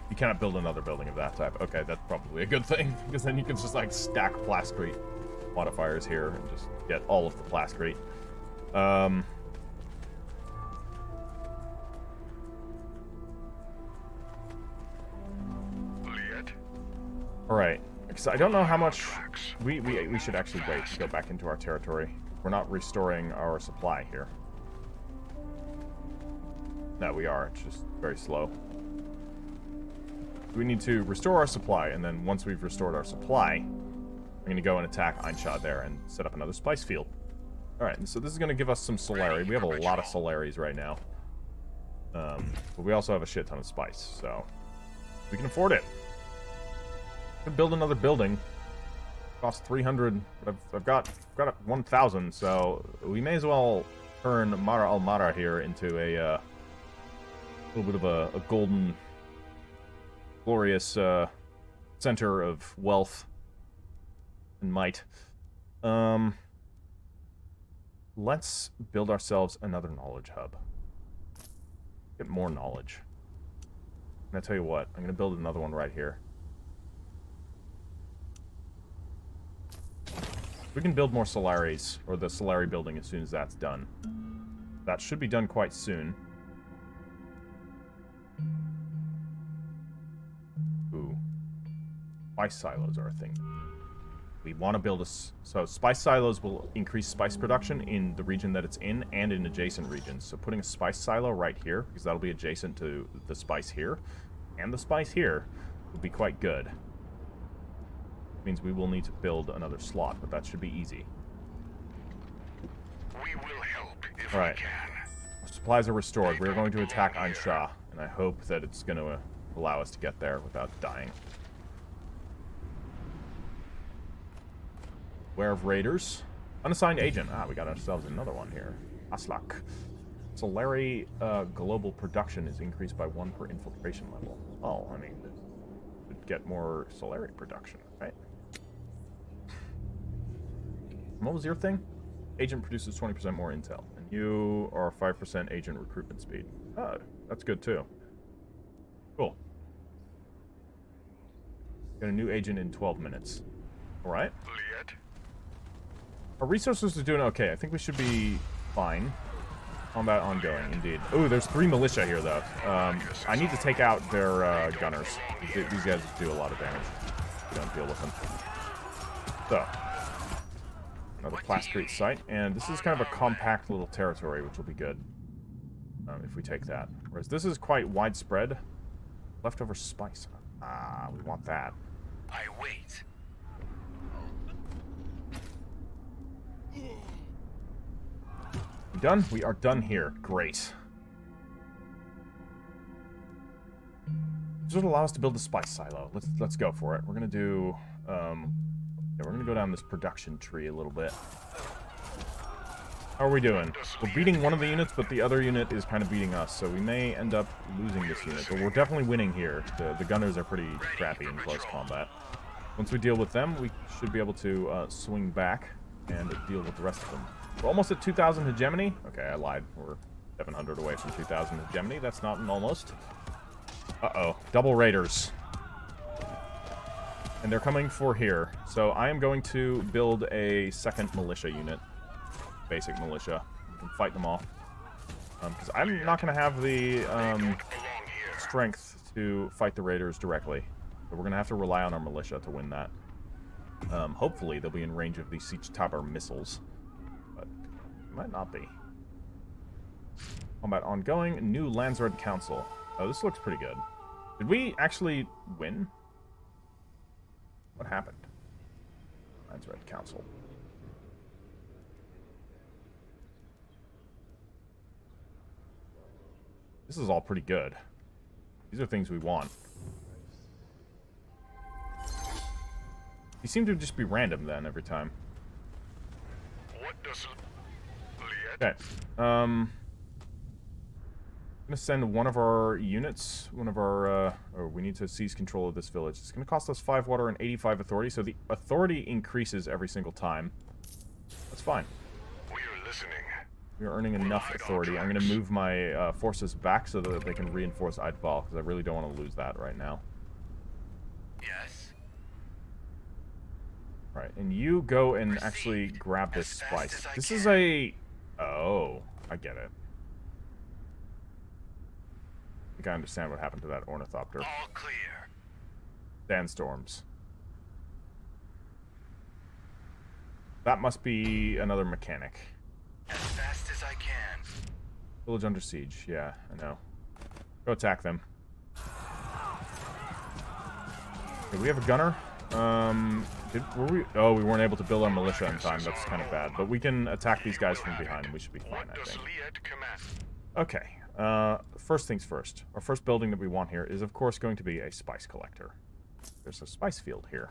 You cannot build another building of that type. Okay, that's probably a good thing, because then you can just, like, stack plascrete modifiers here and just get all of the plascrete. Liet. Alright, because I don't know how much... We should actually wait to go back into our territory. We're not restoring our supply here. No, we are. It's just very slow. We need to restore our supply, and then once we've restored our supply, I'm going to go and attack Einshaw there and set up another spice field. Alright, so this is going to give us some Solari. We have a lot of Solaris right now. But we also have a shit ton of spice, so we can afford it. Could build another building. Cost 300, but I've got 1,000, so we may as well turn Mara al Mara here into a little bit of a golden, glorious center of wealth and might. Let's build ourselves another knowledge hub. Get more knowledge. And I tell you what, I'm going to build another one right here. We can build more Solaris, or the Solari building as soon as that's done. That should be done quite soon. Ooh. Spice silos are a thing. We want to build a... So spice silos will increase spice production in the region that it's in and in adjacent regions. So putting a spice silo right here, because that'll be adjacent to the spice here, and the spice here, would be quite good. Means we will need to build another slot, but that should be easy. We will help if All right. we can. Our supplies are restored. We're going to attack Einshaw, and I hope that it's going to allow us to get there without dying. Beware of raiders. Unassigned agent. Ah, we got ourselves another one here. Aslak. Solari global production is increased by 1 per infiltration level. Oh, I mean, we'd get more Solari production, right? What was your thing? Agent produces 20% more intel. And you are 5% agent recruitment speed. Oh, that's good too. Cool. Got a new agent in 12 minutes. Alright. Our resources are doing okay. I think we should be fine. Combat ongoing, indeed. Ooh, there's 3 militia here, though. I need to take out their gunners. These guys do a lot of damage. We don't deal with them. So. Another Plastrete site, and this is kind of a compact little territory, which will be good if we take that. Whereas this is quite widespread. Leftover spice. Ah, we want that. I wait. We done? We are done here. Great. This would allow us to build a spice silo. Let's go for it. We're gonna do. Yeah, we're gonna go down this production tree a little bit. How are we doing? We're beating one of the units, but the other unit is kind of beating us, so we may end up losing this unit. But we're definitely winning here. The gunners are pretty crappy in close combat. Once we deal with them, we should be able to swing back and deal with the rest of them. We're almost at 2,000 hegemony. Okay, I lied. We're 700 away from 2,000 hegemony. That's not an almost. Uh-oh. Double raiders. And they're coming for here. So I am going to build a second militia unit. Basic militia. We can fight them off. Because I'm not going to have the strength to fight the raiders directly. So we're going to have to rely on our militia to win that. Hopefully they'll be in range of the Sietch Tabr missiles. But it might not be. Combat ongoing. New landsrad council. Oh, this looks pretty good. Did we actually win? What happened? Landsrad council. This is all pretty good. These are things we want. These seem to just be random then every time. What does Okay. I'm gonna send one of our units, we need to seize control of this village. It's gonna cost us 5 water and 85 authority, so the authority increases every single time. That's fine. We are listening. We are earning enough authority. I'm gonna move my forces back so that they can reinforce Eidval, because I really don't want to lose that right now. Yes. Right, and you go and actually grab this spice. This is a... Oh, I get it. I think I understand what happened to that ornithopter. All clear. Sandstorms. That must be another mechanic. As fast as I can. Village under siege. Yeah, I know. Go attack them. Okay, we have a gunner. Were we? Oh, we weren't able to build our militia in time. That's kind of bad. But we can attack these guys from behind, and we should be fine, I think. Okay. First things first. Our first building that we want here is, of course, going to be a spice collector. There's a spice field here.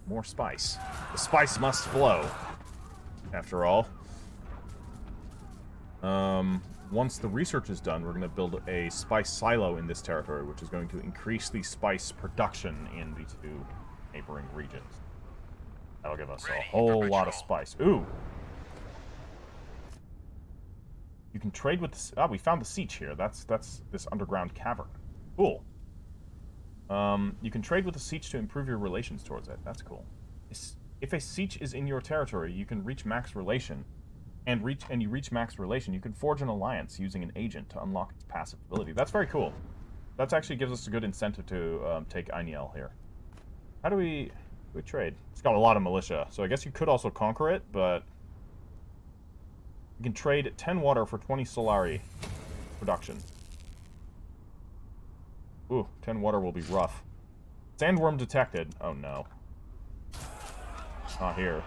More spice. The spice must flow. After all. Once the research is done, we're going to build a spice silo in this territory, which is going to increase the spice production in the two neighboring regions. That'll give us a whole lot of spice. Ooh! You can trade with the... Ah, we found the Sietch here. That's this underground cavern. Cool. You can trade with the Sietch to improve your relations towards it. That's cool. If a Sietch is in your territory, you can reach max relation. And you reach max relation, you can forge an alliance using an agent to unlock its passive ability. That's very cool. That actually gives us a good incentive to take Ainiel here. How do we trade? It's got a lot of militia, so I guess you could also conquer it, but... You can trade 10 water for 20 solari production. Ooh, 10 water will be rough. Sandworm detected. Oh no. Not here.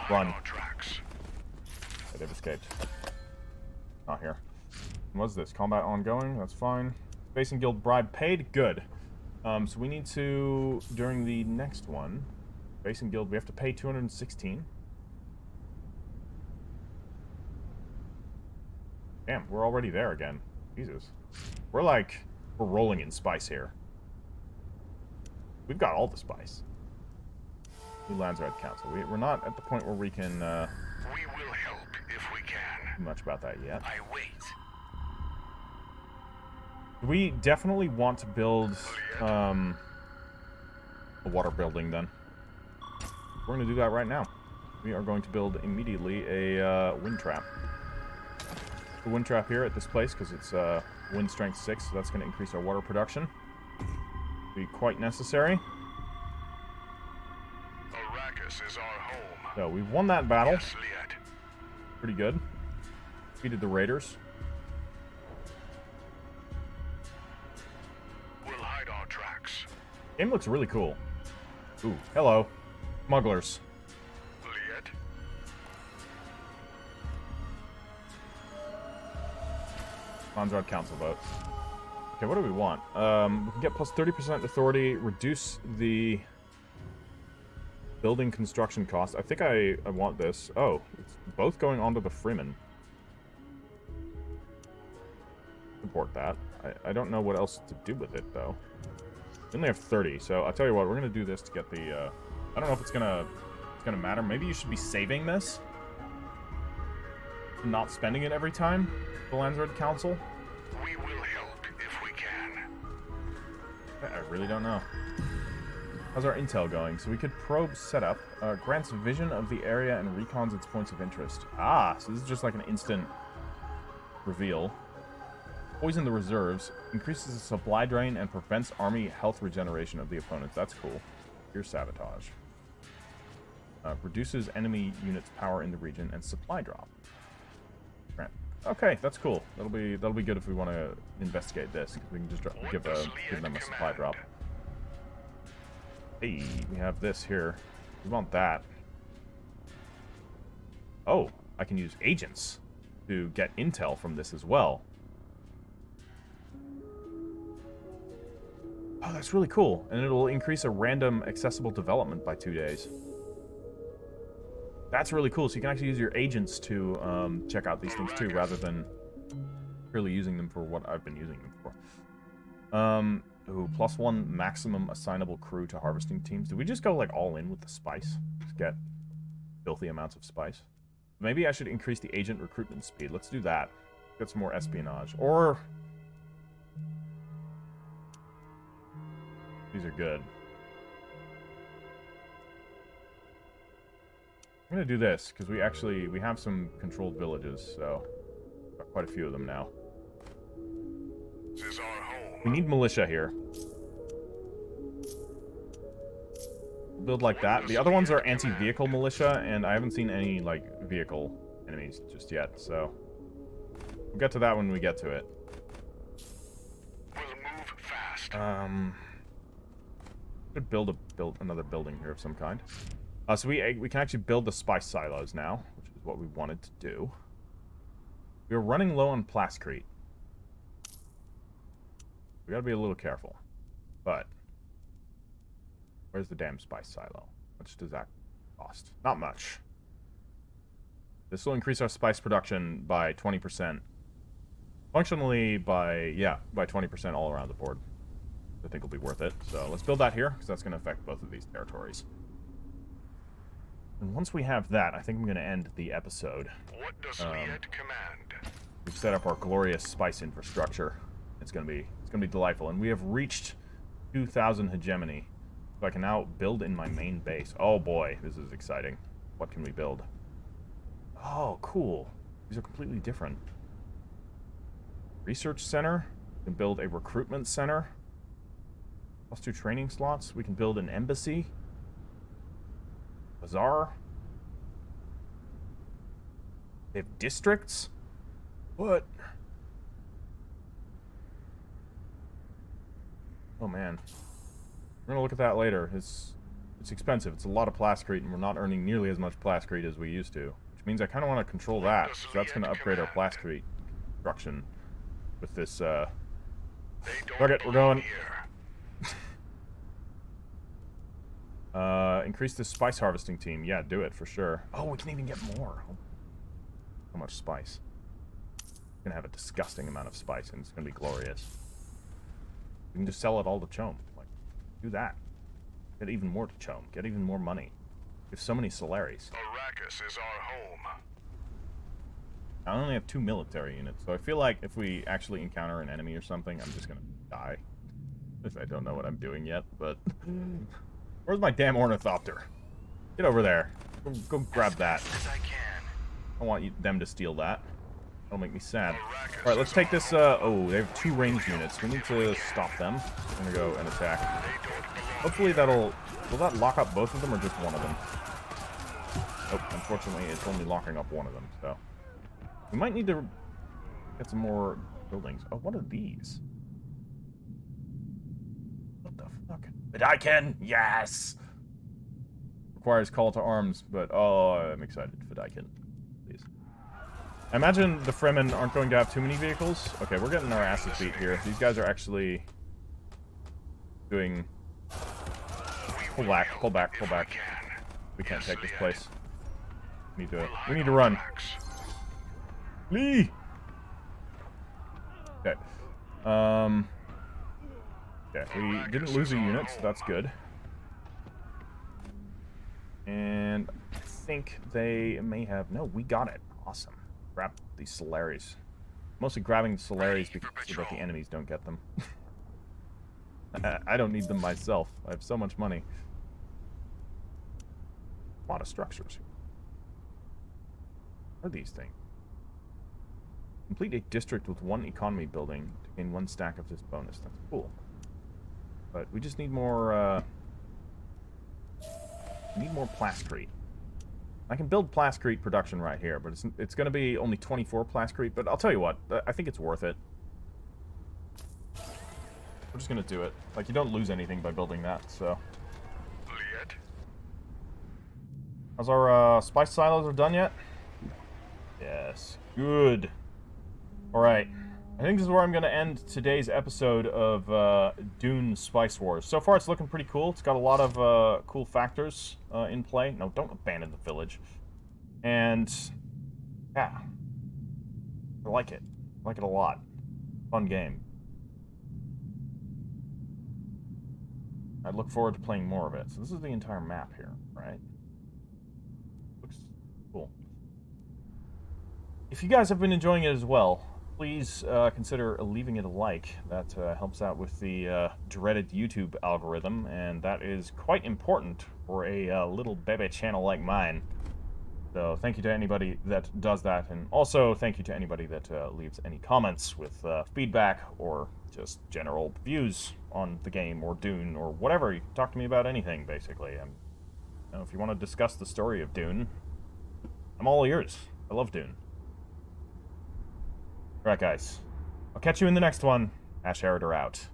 Run. Okay, they've escaped. Not here. What's this? Combat ongoing? That's fine. Facing guild bribe paid? Good. So we need to, during the next one, facing guild, we have to pay 216. Damn, we're already there again. Jesus. We're rolling in spice here. We've got all the spice. New Landsrad Council. We're not at the point where we can, We will help if we can. do much about that yet. I wait. We definitely want to build, a water building, then. We're going to do that right now. We are going to build immediately a, wind trap. The wind trap here at this place, because it's, wind strength 6, so that's going to increase our water production. Be quite necessary. Arrakis is our home. So, we've won that battle. Yes, Liet. Pretty good. Defeated the raiders. We'll hide our tracks. Game looks really cool. Ooh, hello. Smugglers. Liet. Landsrad Council vote. Okay, what do we want? We can get plus 30% authority, reduce the building construction cost. I think I want this. Oh, it's both going onto the Fremen. Support that. I don't know what else to do with it, though. We only have 30, so I'll tell you what, we're going to do this to get the, I don't know if it's gonna matter. Maybe you should be saving this. Not spending it every time. The Landsrad Council. We will help if we can. I really don't know. How's our intel going? So we could probe setup. Grants vision of the area and recons its points of interest. Ah, so this is just like an instant reveal. Poison the reserves. Increases the supply drain and prevents army health regeneration of the opponents. That's cool. Here's sabotage. Reduces enemy units' power in the region and supply drop. Grant. Okay, that's cool. That'll be good if we want to investigate this, because we can just give them a supply drop. Hey, we have this here. We want that. Oh, I can use agents to get intel from this as well. Oh, that's really cool. And it'll increase a random accessible development by 2 days. That's really cool. So you can actually use your agents to check out these things too, rather than purely using them for what I've been using them for. Ooh, +1 maximum assignable crew to harvesting teams. Do we just go like all in with the spice? Just get filthy amounts of spice. Maybe I should increase the agent recruitment speed. Let's do that. Get some more espionage. Or these are good. I'm gonna do this because we have some controlled villages, so got quite a few of them now. This is our home. We need militia here. Build like that. The other ones are anti-vehicle militia, and I haven't seen any like vehicle enemies just yet. So We'll get to that when we get to it. We'll move fast. Could build another building here of some kind. So we can actually build the spice silos now, which is what we wanted to do. We're running low on plascrete. We gotta be a little careful. But where's the damn spice silo? How much does that cost? Not much. This will increase our spice production by 20%. Functionally by 20% all around the board. I think it'll be worth it. So let's build that here, because that's going to affect both of these territories. And once we have that, I think I'm going to end the episode. What does Liet command? We've set up our glorious spice infrastructure. It's going to be delightful. And we have reached 2,000 hegemony. So I can now build in my main base. Oh boy, this is exciting. What can we build? Oh, cool. These are completely different. Research center. We can build a recruitment center. +2 training slots. We can build an embassy. Bazaar. They have districts? What? Oh man. We're gonna look at that later. It's expensive. It's a lot of plascrete, and we're not earning nearly as much plascrete as we used to. Which means I kind of want to control that. So that's gonna upgrade our plascrete construction with this, Fuck it, we're going. Increase the spice harvesting team. Yeah, do it for sure. Oh, we can even get more. How much spice? We're gonna have a disgusting amount of spice, and it's gonna be glorious. We can just sell it all to Chom. Like, do that. Get even more to Chom. Get even more money. We have so many Solaris. Arrakis is our home. I only have 2 military units, so I feel like if we actually encounter an enemy or something, I'm just gonna die. Because I don't know what I'm doing yet, but... Where's my damn ornithopter? Get over there. Go grab that. I want them to steal that. That'll make me sad. Alright, let's take this, oh, they have 2 range units. We need to stop them. I'm gonna go and attack. Hopefully that'll... Will that lock up both of them or just one of them? Oh, unfortunately, it's only locking up one of them, so... We might need to get some more buildings. Oh, what are these? What the fuck? But I can! Yes! Requires call to arms, but oh, I'm excited for Daikin. Please. I imagine the Fremen aren't going to have too many vehicles. Okay, we're getting our asses beat here. These guys are actually doing... Pull back, pull back, pull back. We can't take this place. We need to run. Lee! Okay. Yeah, we didn't lose a unit, so that's good. And I think they may have... No, we got it. Awesome. Grab these Solaris. Mostly grabbing the Solaris because so that the enemies don't get them. I don't need them myself. I have so much money. A lot of structures. What are these things? Complete a district with 1 economy building to gain 1 stack of this bonus. That's cool. But we just need more, plascrete. I can build plascrete production right here, but it's going to be only 24 plascrete, but I'll tell you what, I think it's worth it. We're just going to do it. Like, you don't lose anything by building that, so... Liet? How's our, spice silos are done yet? Yes. Good. Alright. I think this is where I'm going to end today's episode of Dune Spice Wars. So far, it's looking pretty cool. It's got a lot of cool factors in play. No, don't abandon the village. And, yeah. I like it. I like it a lot. Fun game. I look forward to playing more of it. So this is the entire map here, right? Looks cool. If you guys have been enjoying it as well, please consider leaving it a like. That helps out with the dreaded YouTube algorithm, and that is quite important for a little baby channel like mine. So thank you to anybody that does that, and also thank you to anybody that leaves any comments with feedback or just general views on the game or Dune or whatever. You can talk to me about anything, basically. You know, if you want to discuss the story of Dune, I'm all ears. I love Dune. All right, guys. I'll catch you in the next one. Ash Erider out.